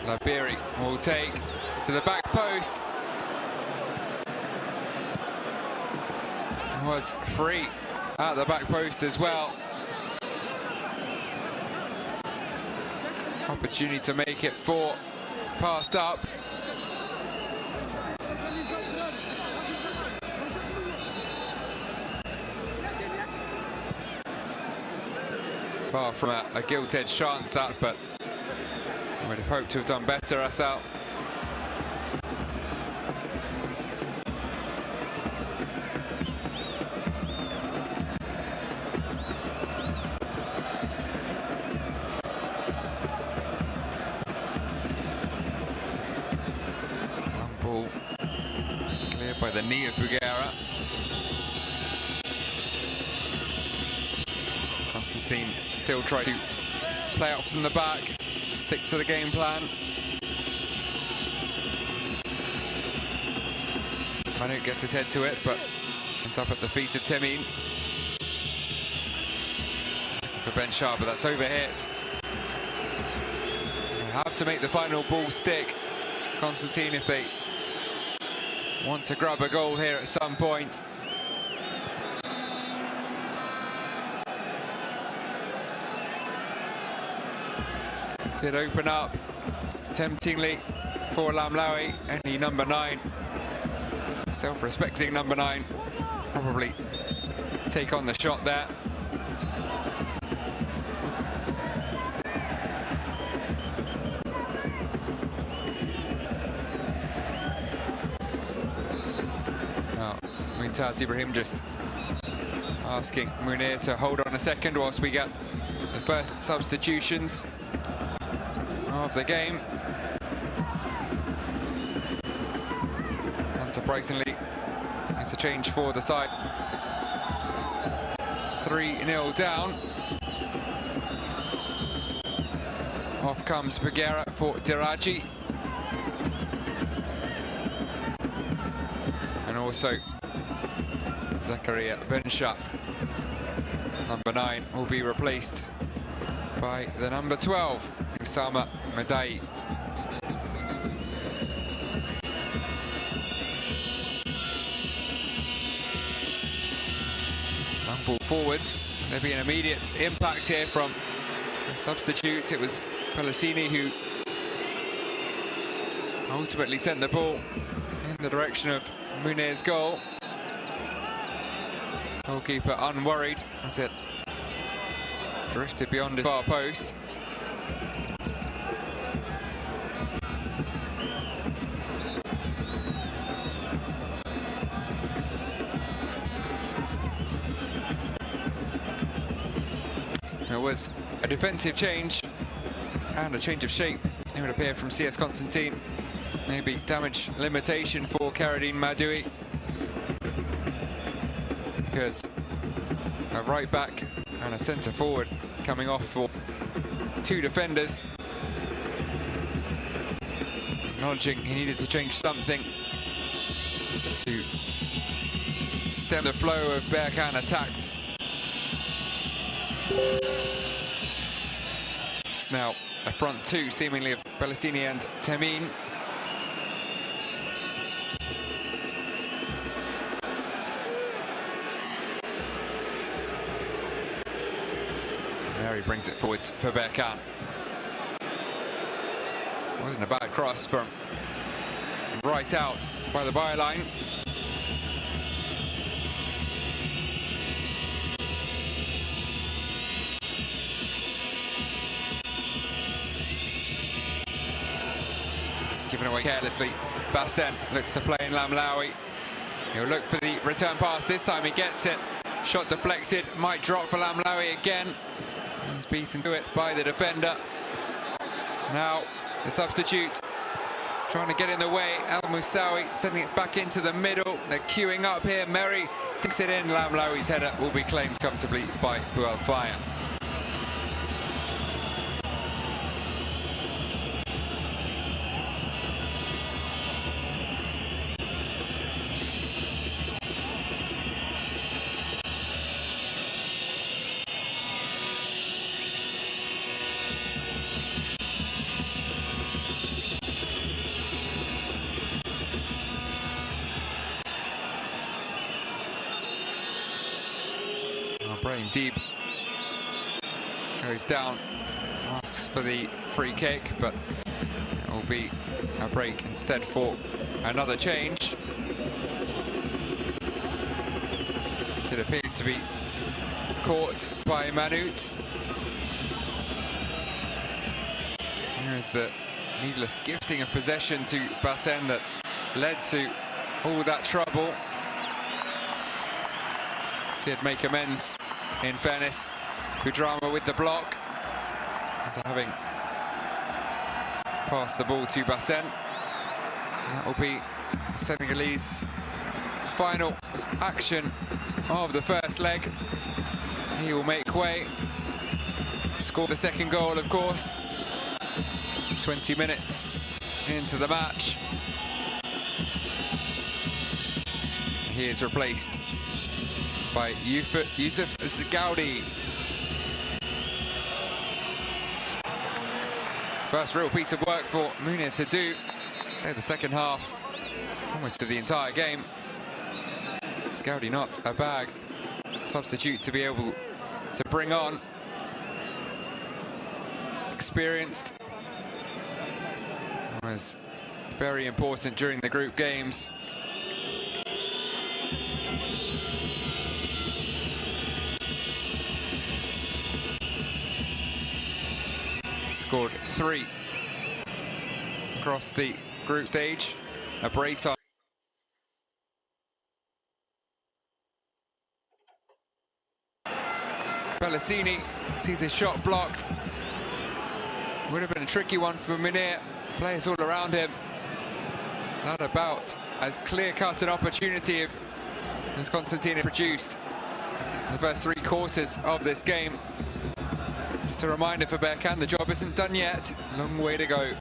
Labiri will take to the back post. Was free at the back post as well. Opportunity to make it 4, passed up. Far from a gilt-edged chance that, but I would have hoped to have done better, Asal. the knee of Berkane. Constantine still tries to play out from the back, stick to the game plan. Manu gets his head to it, but ends up at the feet of Temin. Looking for Ben Shah, but that's overhit. They'll have to make the final ball stick, Constantine, if they want to grab a goal here at some point. Did open up temptingly for Lamlawi, only number 9, self-respecting number 9, probably take on the shot there. Now, Mumtaz Ibrahim just asking Munir to hold on a second whilst we get the first substitutions of the game. Unsurprisingly, it's a change for the side. 3-0 down. Off comes Berkane for Diraji. And also Zakaria Benshah, number 9, will be replaced by the number 12, Usama Madai. Long ball forwards. There'll be an immediate impact here from the substitutes. It was Pellicini who ultimately sent the ball in the direction of Munir's goal. Goalkeeper unworried as it drifted beyond his far post. There was a defensive change and a change of shape, it would appear, from CS Constantine. Maybe damage limitation for Karadine Madoui, because a right back and a centre forward coming off for 2 defenders. Acknowledging he needed to change something to stem the flow of Berkane attacks. It's now a front 2, seemingly, of Pellicini and Temin. There he brings it forwards for Berkane. Wasn't a bad cross from right out by the byline. It's given away carelessly. Bassen looks to play in Lamlawi. He'll look for the return pass. This time he gets it. Shot deflected. Might drop for Lamlawi again. He's beaten to it by the defender. Now the substitute trying to get in the way. Al Moussaoui sending it back into the middle. They're queuing up here. Merry takes it in. Lamlawi's header will be claimed comfortably by Boualfaya. Brahim Deeb goes down, asks for the free kick, but it will be a break instead for another change. Did appear to be caught by Manut. Here's the needless gifting of possession to Bassen that led to all that trouble. Did make amends, in fairness. Budrama with the block, after having passed the ball to Bassen. That will be Senegalese final action of the first leg. He will make way. Score the second goal, of course. 20 minutes into the match. He is replaced by Yusuf Zgaudi. First real piece of work for Munir to do. The second half, almost of the entire game. Zgaudi not a bad substitute to be able to bring on. Experienced. Was very important during the group games. Scored 3 across the group stage. A brace on. Pellicini sees his shot blocked. Would have been a tricky one for Munir. Players all around him. Not about as clear-cut an opportunity as Constantine produced in the first 3 quarters of this game. Just a reminder for Berkane, the job isn't done yet. Long way to go.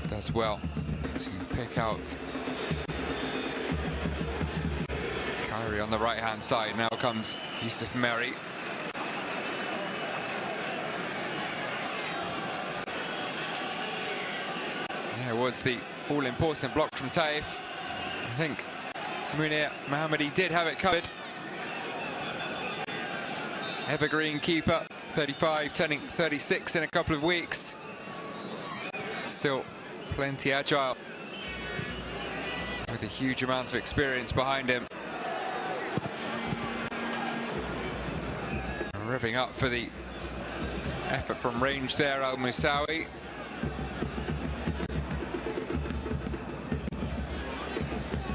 Does well to pick out Kyrie on the right-hand side. Now comes Yusuf Meri. There was the all-important block from Taif. I think Munir Mohammadi did have it covered. Evergreen keeper, 35, turning 36 in a couple of weeks. Still plenty agile, with a huge amount of experience behind him. Revving up for the effort from range there, Al Musawi.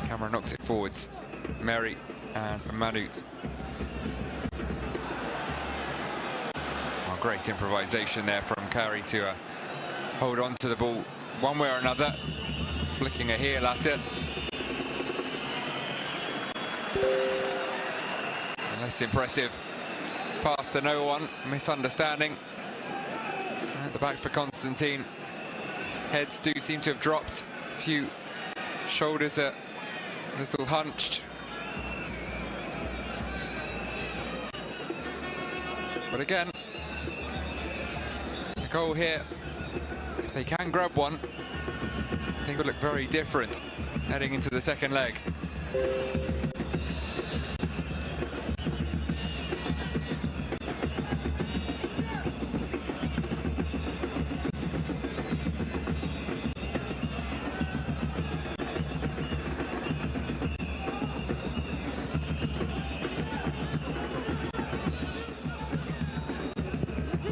Camera knocks it forwards. Meri and Manut. Oh, great improvisation there from Kari to hold on to the ball one way or another, flicking a heel at it. Less impressive pass to no one, misunderstanding. At the back for Constantine. Heads do seem to have dropped. A few shoulders are a little hunched. But again, the goal here, if they can grab one, I think it will look very different heading into the second leg.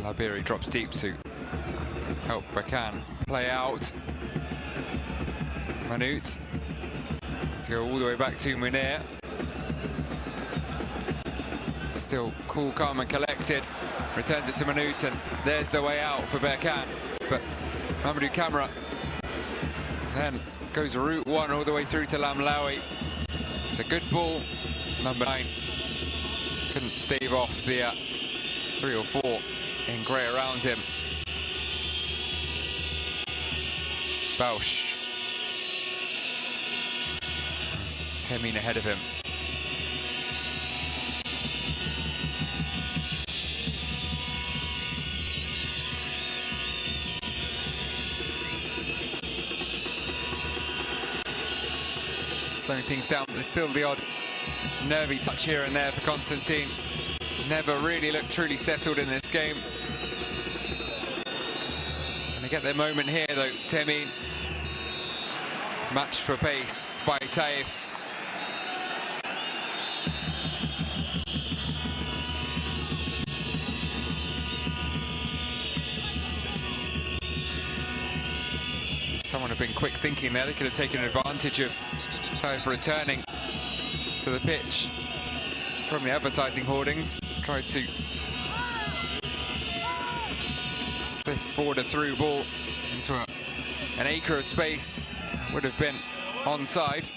Labiri drops deep to help Berkane play out. Manut to go all the way back to Munir. Still cool, calm and collected. Returns it to Manut, and there's the way out for Berkane. But Mamadou Camara then goes route 1 all the way through to Lamlawi. It's a good ball. Number 9 couldn't stave off the 3 or 4 in grey around him. Bausch. Temin ahead of him. Slowing things down, but there's still the odd nervy touch here and there for Constantine. Never really looked truly settled in this game. And they get their moment here though, Temin. Matched for pace by Taif. someone have been quick thinking there. They could have taken advantage of Taif returning to the pitch from the advertising hoardings. Tried to slip forward a through ball into an acre of space. Would have been onside.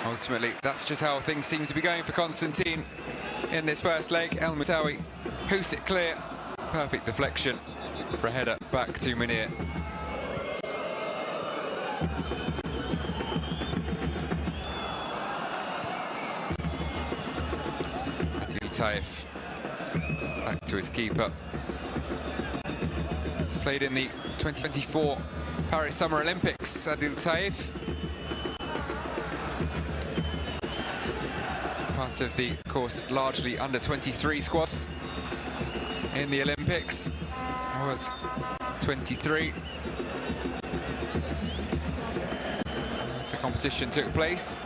Ultimately, that's just how things seem to be going for Constantine in this first leg. El Moutawi hoosts it clear. Perfect deflection for a header back to Munir. Adil Taif back to his keeper. Played in the 2024 Paris Summer Olympics, Adil Taif. Part of the, of course, largely under-23 squads in the Olympics. Was 23 as the competition took place.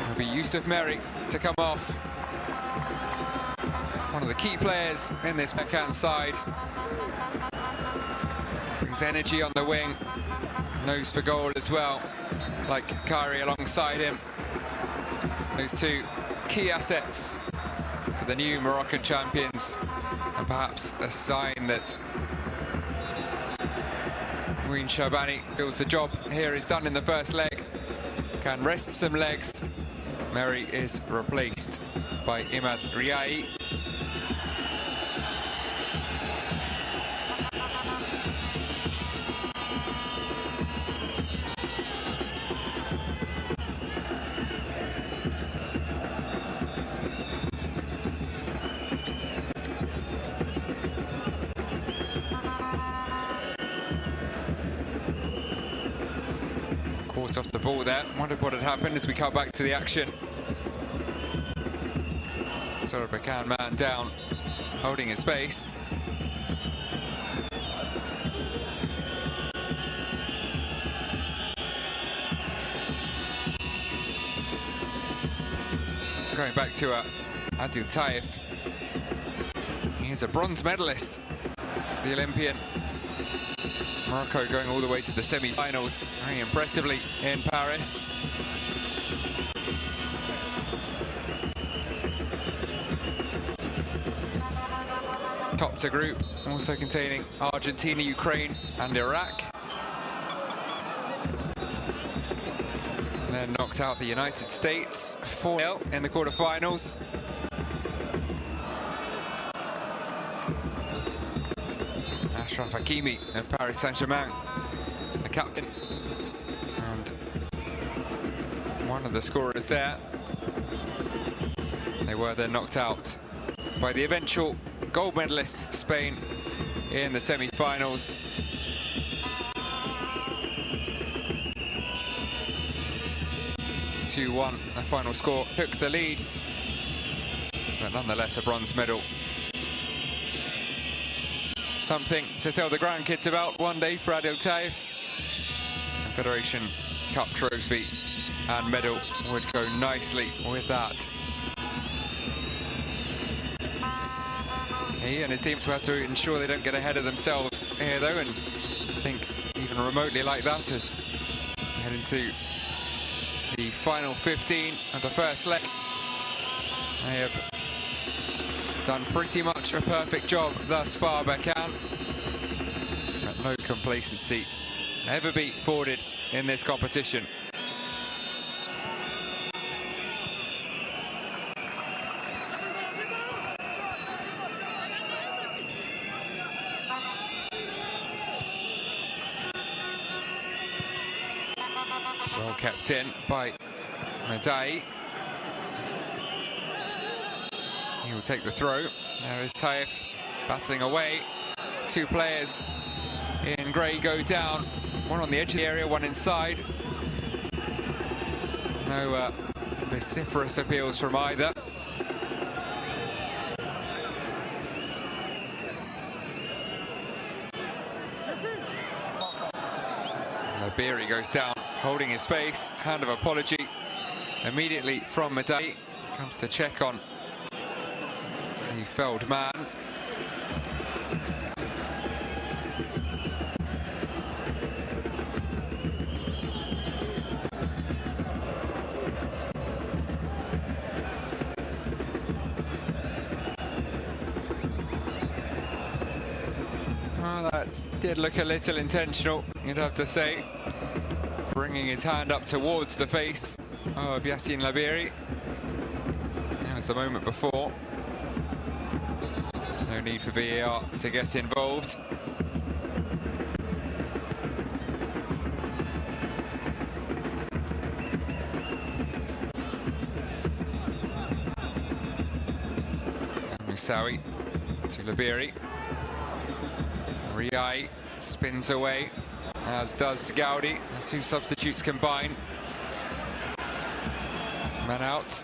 It'll be Yusuf Meri to come off. One of the key players in this backhand side. Brings energy on the wing. Nose for goal as well, like Kari alongside him. Those two key assets for the new Moroccan champions, and perhaps a sign that Mouin Shabani feels the job here is done in the first leg, can rest some legs. Meri is replaced by Imad Riai. Caught off the ball there. Wondered what had happened as we come back to the action. SRS Berkane man down, holding his space. Going back to Adil Taif. He's a bronze medalist, the Olympian. Morocco going all the way to the semi-finals, very impressively in Paris. Top to group, also containing Argentina, Ukraine and Iraq. And then knocked out the United States 4-0 in the quarterfinals. Ashraf Hakimi of Paris Saint-Germain, the captain, and one of the scorers there. They were then knocked out by the eventual gold medalist Spain in the semi-finals. (2-1) the final score took the lead, but nonetheless a bronze medal. Something to tell the grandkids about one day for Adil Taif. Federation Cup trophy and medal would go nicely with that. He and his teams will have to ensure they don't get ahead of themselves here though, and think even remotely like that as we head into the final 15 of the first leg. They have done pretty much a perfect job thus far, Berkane. But no complacency ever be afforded in this competition. Well kept in by Madai. He will take the throw. There is Taif battling away. Two players in grey go down. One on the edge of the area, one inside. No vociferous appeals from either. Labiri goes down, holding his face. Hand of apology immediately from Madai. Comes to check on He felled man. Well, that did look a little intentional, you'd have to say. Bringing his hand up towards the face of Yassine Labiri. That was the moment before. No need for VAR to get involved. Moussaoui to Labiri. Riai spins away, as does Gaudi. The two substitutes combine. Man out.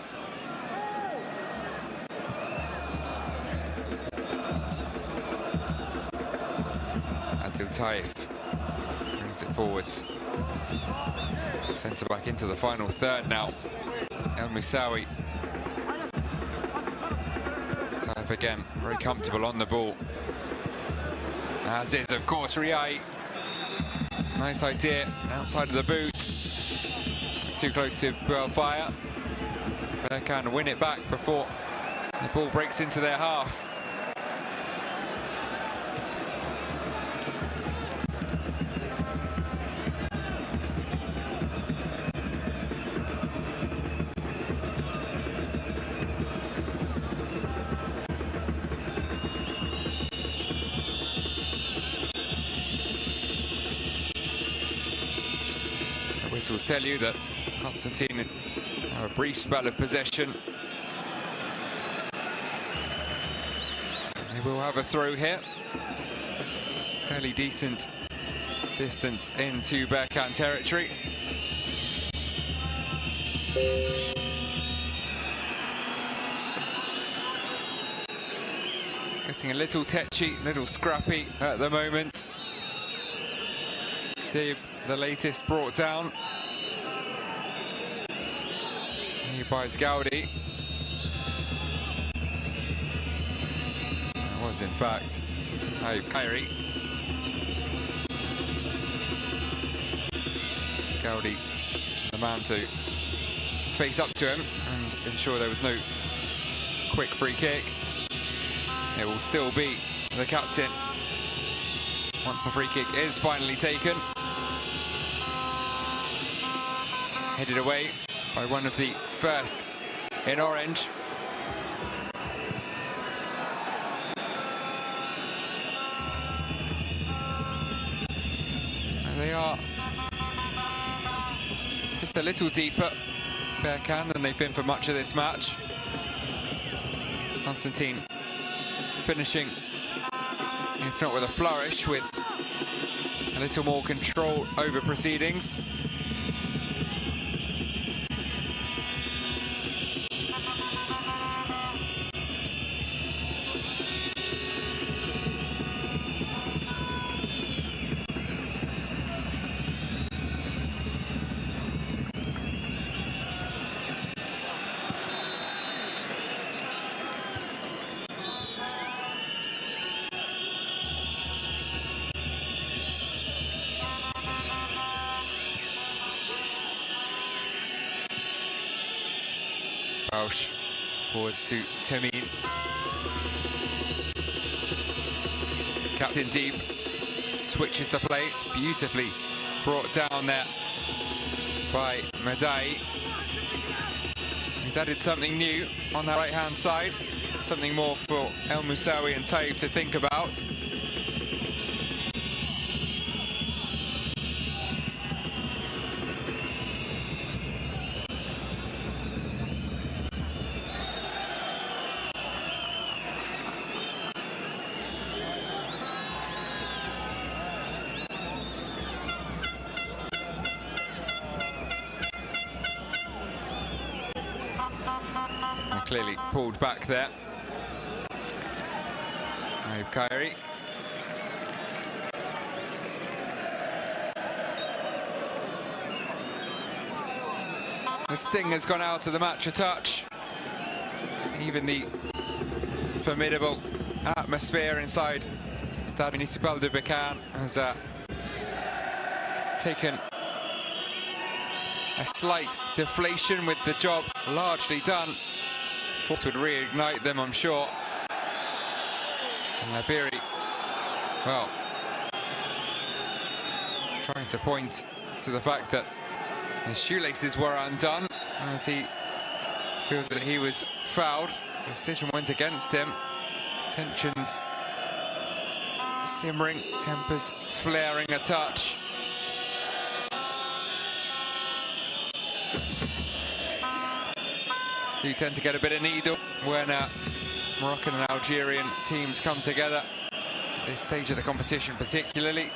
Adil Taif brings it forwards. Centre back into the final third now. El Moussaoui. Taif again, very comfortable on the ball. As is, of course, Riai. Nice idea, outside of the boot. It's too close to Buelfire. Berkane win it back before the ball breaks into their half. Whistles tell you that Constantine have a brief spell of possession. They will have a throw here. Fairly decent distance into Berkane territory. Getting a little tetchy, a little scrappy at the moment. Dib, the latest, brought down. He buys Gaudi. That was, in fact, Kyrie. Gaudi, the man to face up to him and ensure there was no quick free kick. It will still be the captain once the free kick is finally taken. Headed away by one of the first in orange. And they are just a little deeper, Berkane, than they've been for much of this match. Constantine finishing, if not with a flourish, with a little more control over proceedings. Bausch forwards to Temin. Captain Deep switches the play. It's beautifully brought down there by Madai. He's added something new on that right-hand side. Something more for El Moussaoui and Taif to think about. Clearly pulled back there. Kyrie. The sting has gone out of the match a touch. Even the formidable atmosphere inside Stade Municipal de Berkane has taken a slight deflation with the job largely done. Thought would reignite them, I'm sure. And Labiri, well, trying to point to the fact that his shoelaces were undone as he feels that he was fouled. The decision went against him. Tensions simmering, tempers flaring a touch. You tend to get a bit of needle when Moroccan and Algerian teams come together at this stage of the competition particularly.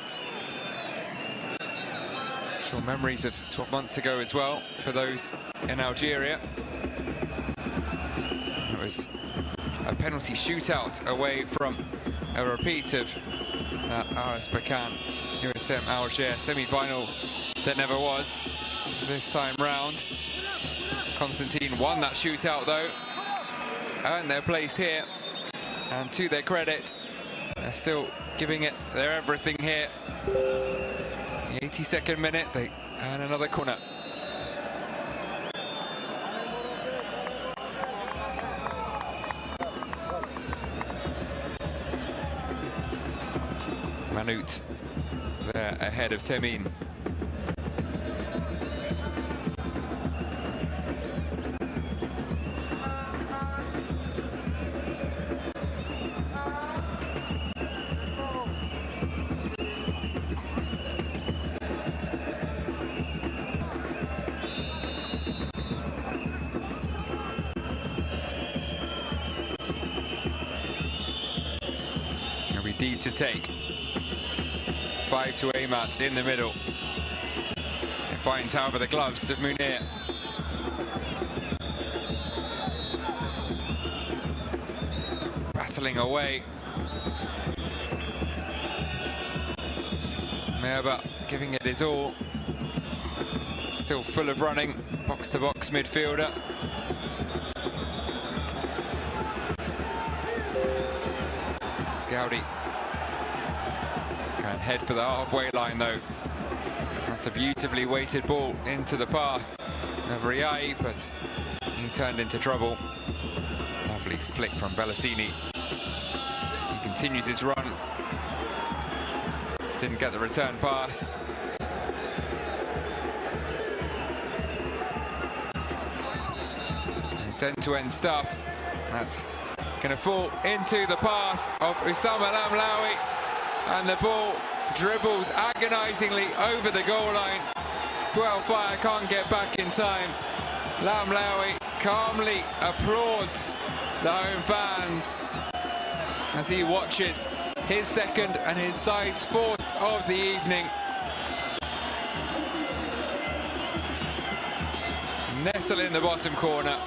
Sure, memories of 12 months ago as well for those in Algeria. It was a penalty shootout away from a repeat of SRS Berkane USM Alger semi-final that never was this time round. Constantine won that shootout though, earned their place here, and to their credit, they're still giving it their everything here. The 82nd minute, they earn another corner. Manout there ahead of Temin. Deep to take. 5 to Amat in the middle. It finds, however, the gloves of Munir. Battling away. Merba giving it his all. Still full of running. Box-to-box midfielder. Scoudi can head for the halfway line though. That's a beautifully weighted ball into the path of Riai, but he turned into trouble. Lovely flick from Bellassini. He continues his run. Didn't get the return pass. It's end-to-end stuff. That's going to fall into the path of Oussama Lamlaoui, and the ball dribbles agonizingly over the goal line. Boualfire can't get back in time. Lamlaoui calmly applauds the home fans as he watches his second and his side's fourth of the evening. Nestle in the bottom corner.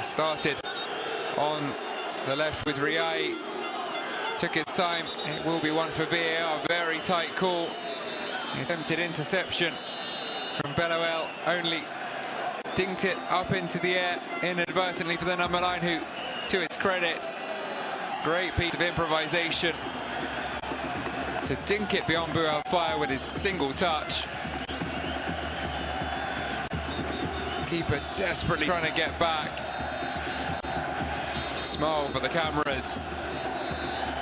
Started on the left with Riai, took his time. It will be one for VAR. Very tight call. Attempted interception from Belouel, only dinked it up into the air inadvertently for the number 9, who, to its credit, great piece of improvisation to dink it beyond Boualfire with his single touch. Keeper desperately trying to get back. Smile for the cameras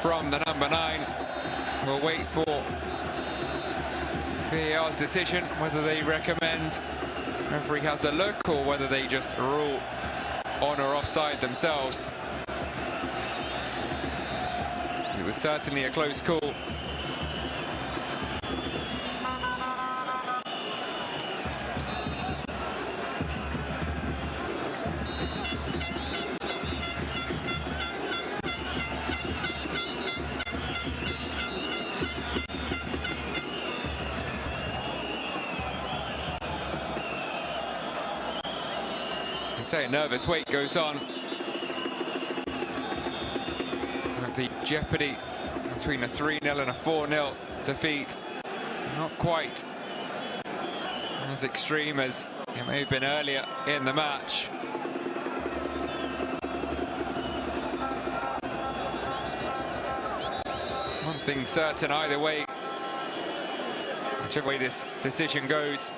from the number 9. We'll wait for VAR's decision, whether they recommend referee has a look or whether they just rule on or offside themselves. It was certainly a close call. Say a nervous wait goes on. And the jeopardy between a 3-0 and a 4-0 defeat, not quite as extreme as it may have been earlier in the match. One thing certain either way, whichever way this decision goes,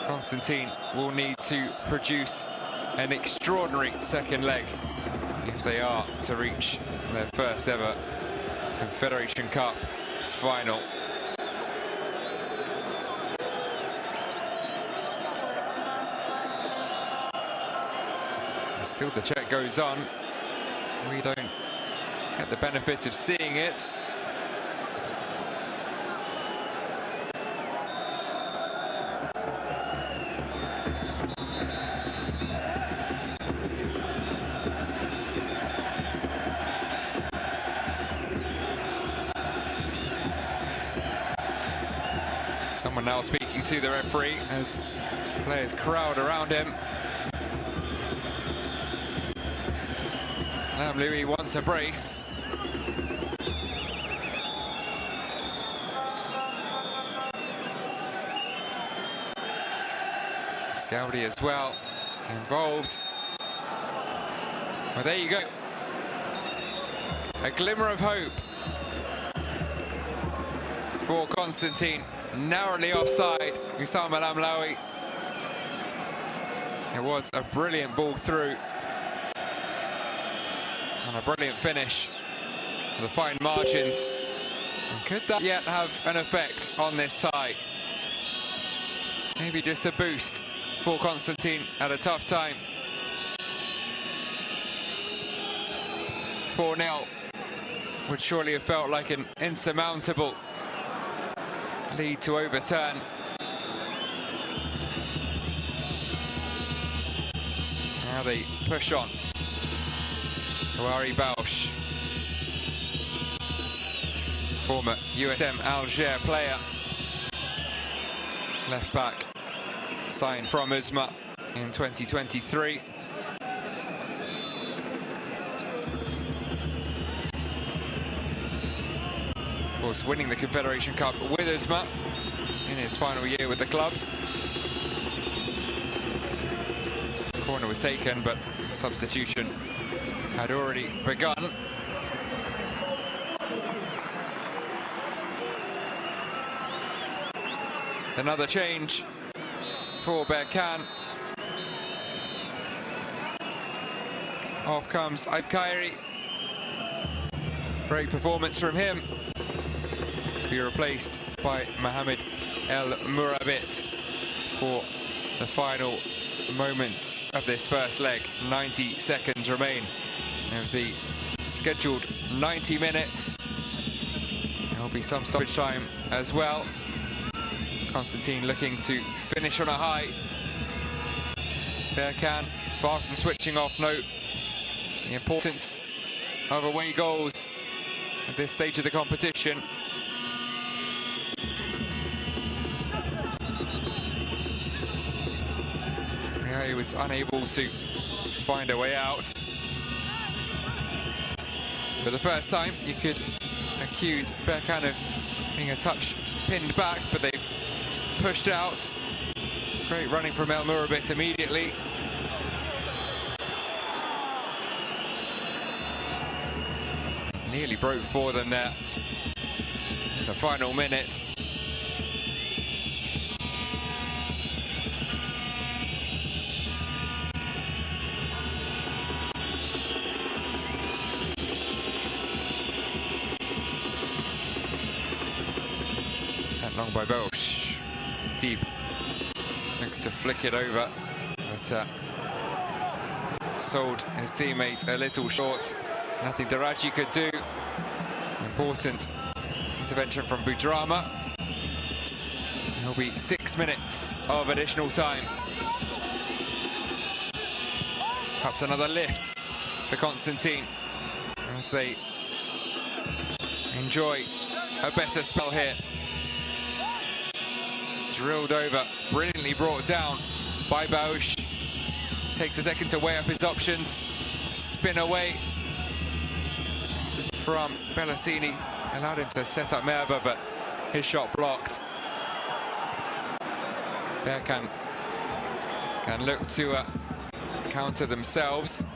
Constantine will need to produce an extraordinary second leg if they are to reach their first ever Confederation Cup final. Still the check goes on. We don't get the benefit of seeing it. Someone now speaking to the referee as players crowd around him. Louis wants a brace. Scaudi as well involved. Well, there you go. A glimmer of hope for Constantine. Narrowly offside, Hussam El Amlaoui. It was a brilliant ball through. And a brilliant finish. The fine margins. And could that yet have an effect on this tie? Maybe just a boost for Constantine at a tough time. 4-0 would surely have felt like an insurmountable lead to overturn. Now they push on. Ouari Bausch, former USM Alger player, left back, signed from USMA in 2023. Of course, winning the Confederation Cup with USMA in his final year with the club. Corner was taken, but substitution had already begun. It's another change for Berkane. Off comes Aib Khairi. Great performance from him, to be replaced by Mohamed El Mourabit for the final moments of this first leg. 90 seconds remain of the scheduled 90 minutes. There will be some stoppage time as well. Constantine looking to finish on a high. Berkane far from switching off. Note the importance of away goals at this stage of the competition. Yeah, he was unable to find a way out. For the first time, you could accuse Berkane of being a touch pinned back, but they've pushed out. Great running from El Mourabit immediately. Nearly broke for them there in the final minute. Sent long by Bausch. Deep. Looks to flick it over, but sold his teammate a little short. Nothing Daraji could do. Important intervention from Budrama. There'll be 6 minutes of additional time. Perhaps another lift for Constantine as they enjoy a better spell here. Drilled over, brilliantly brought down by Bausch. Takes a second to weigh up his options. Spin away from Bellassini. Allowed him to set up Merba, but his shot blocked. Berkane can look to counter themselves.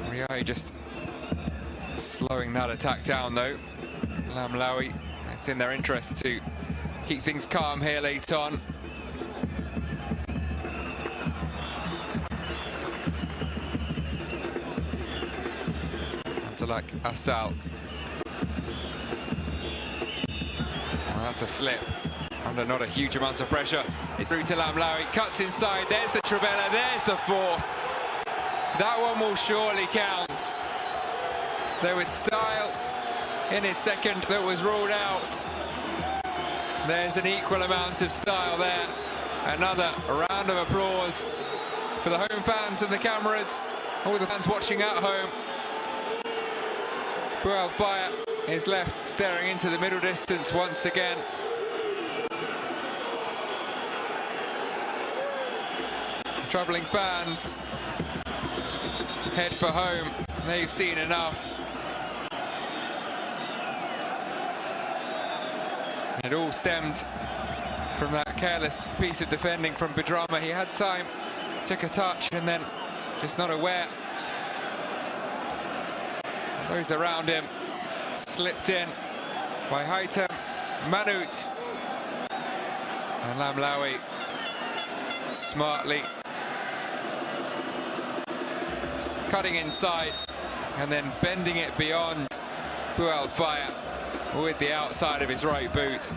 Relive just slowing that attack down though. Lamlawi, it's in their interest to keep things calm here late on. Like Asal. Well, that's a slip under not a huge amount of pressure. It's through to Lamlawi, cuts inside, there's the Trivela, there's the fourth. That one will surely count. There was style in his second that was ruled out. There's an equal amount of style there. Another round of applause for the home fans and the cameras, all the fans watching at home. Fire is left staring into the middle distance once again. Travelling fans head for home. They've seen enough. It all stemmed from that careless piece of defending from Bidrama. He had time, took a touch, and then just not aware. Those around him slipped in by Haitem, Manut, and Lamlawi smartly cutting inside and then bending it beyond Fire with the outside of his right boot.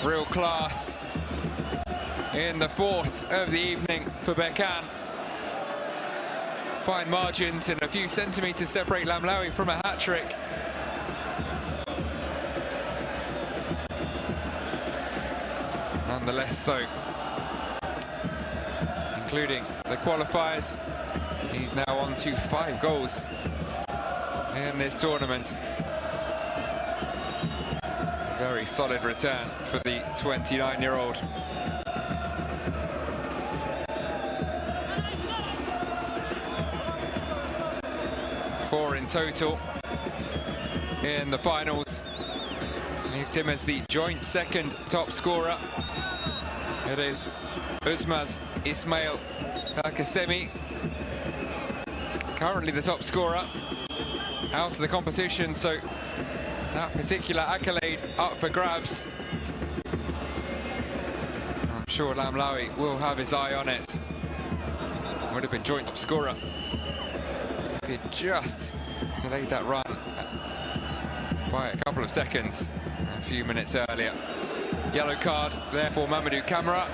Real class in the fourth of the evening for Berkane. Fine margins and a few centimetres separate Lamlawi from a hat-trick. Nonetheless, though, including the qualifiers, he's now on to 5 goals in this tournament. A very solid return for the 29-year-old. 4 in total in the finals. Leaves him as the joint second top scorer. It is Uzmaz Ismail Al-Qasemi, currently the top scorer out of the competition, so that particular accolade up for grabs. I'm sure Lamlawi will have his eye on it. Would have been joint top scorer if he had just delayed that run by a couple of seconds a few minutes earlier. Yellow card there for Mamadou Camara.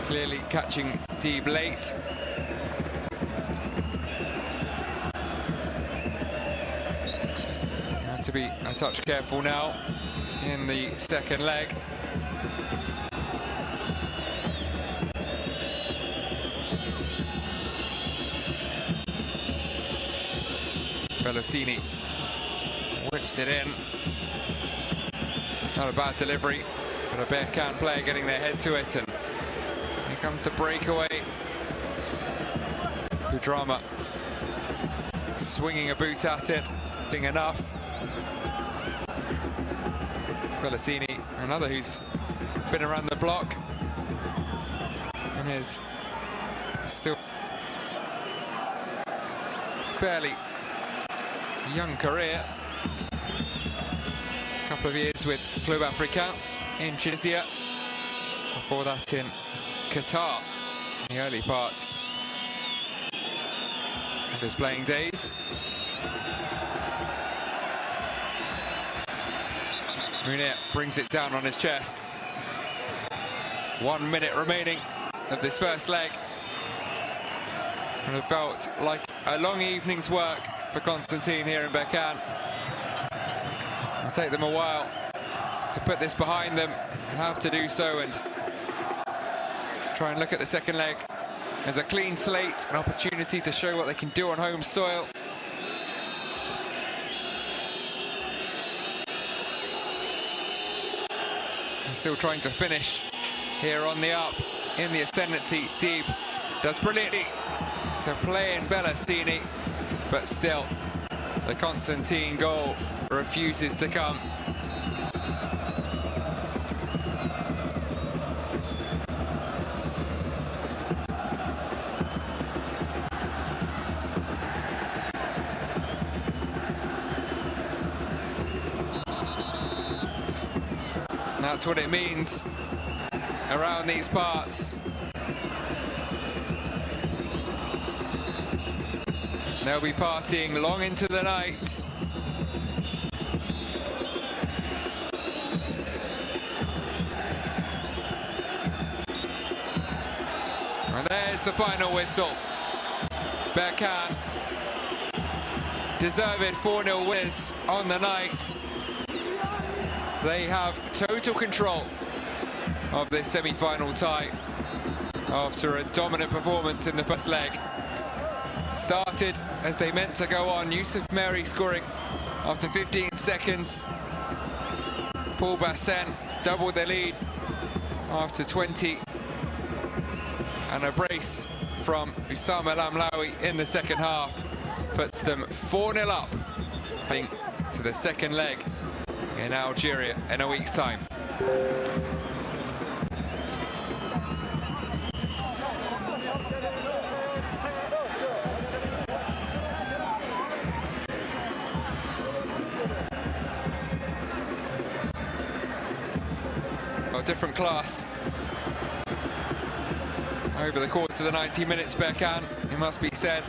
Clearly catching Deeb late. You have to be a touch careful now in the second leg. Bellosini whips it in. Not a bad delivery, but a Berkane player getting their head to it, and here comes the breakaway. Budrama swinging a boot at it, doing enough. Bellosini, another who's been around the block and is still fairly young career. A couple of years with Club Africain in Tunisia, before that in Qatar in the early part of his playing days. Munir brings it down on his chest. 1 minute remaining of this first leg, and it felt like a long evening's work for Constantine here in Berkane. It'll take them a while to put this behind them. They'll have to do so and try and look at the second leg as a clean slate, an opportunity to show what they can do on home soil. They're still trying to finish here on the up, in the ascendancy. Deeb does brilliantly to play in Bellosini, but still the Constantine goal refuses to come. That's what it means around these parts. They'll be partying long into the night. And there's the final whistle. Berkane, deserved 4-0 winners on the night. They have total control of this semi-final tie after a dominant performance in the first leg. Started as they meant to go on. Yusuf Mary scoring after 15 seconds. Paul Bassin doubled their lead after 20. And a brace from Usama Lamlawi in the second half puts them 4-0 up, heading to the second leg in Algeria in a week's time. A different class over the course of the 90 minutes, Berkane, it must be said.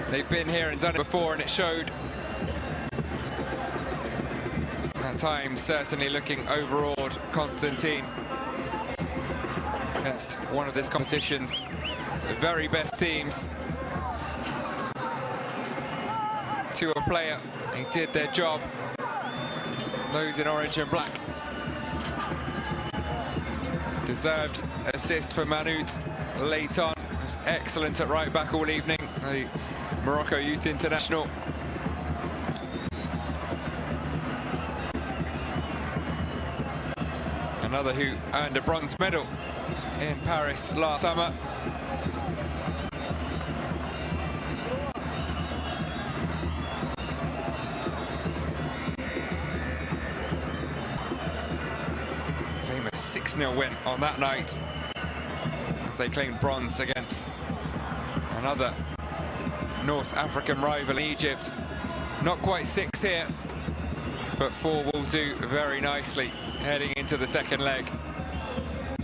They've been here and done it before, and it showed. At times, certainly looking overawed, Constantine, against one of this competition's very best teams. To a player, they did their job. Those in orange and black. Deserved assist for Manoud late on. Was excellent at right back all evening. The Morocco Youth International. Another who earned a bronze medal in Paris last summer. Famous 6-0 win on that night as they claimed bronze against another North African rival, Egypt. Not quite 6 here, but 4 will do very nicely heading into the second leg.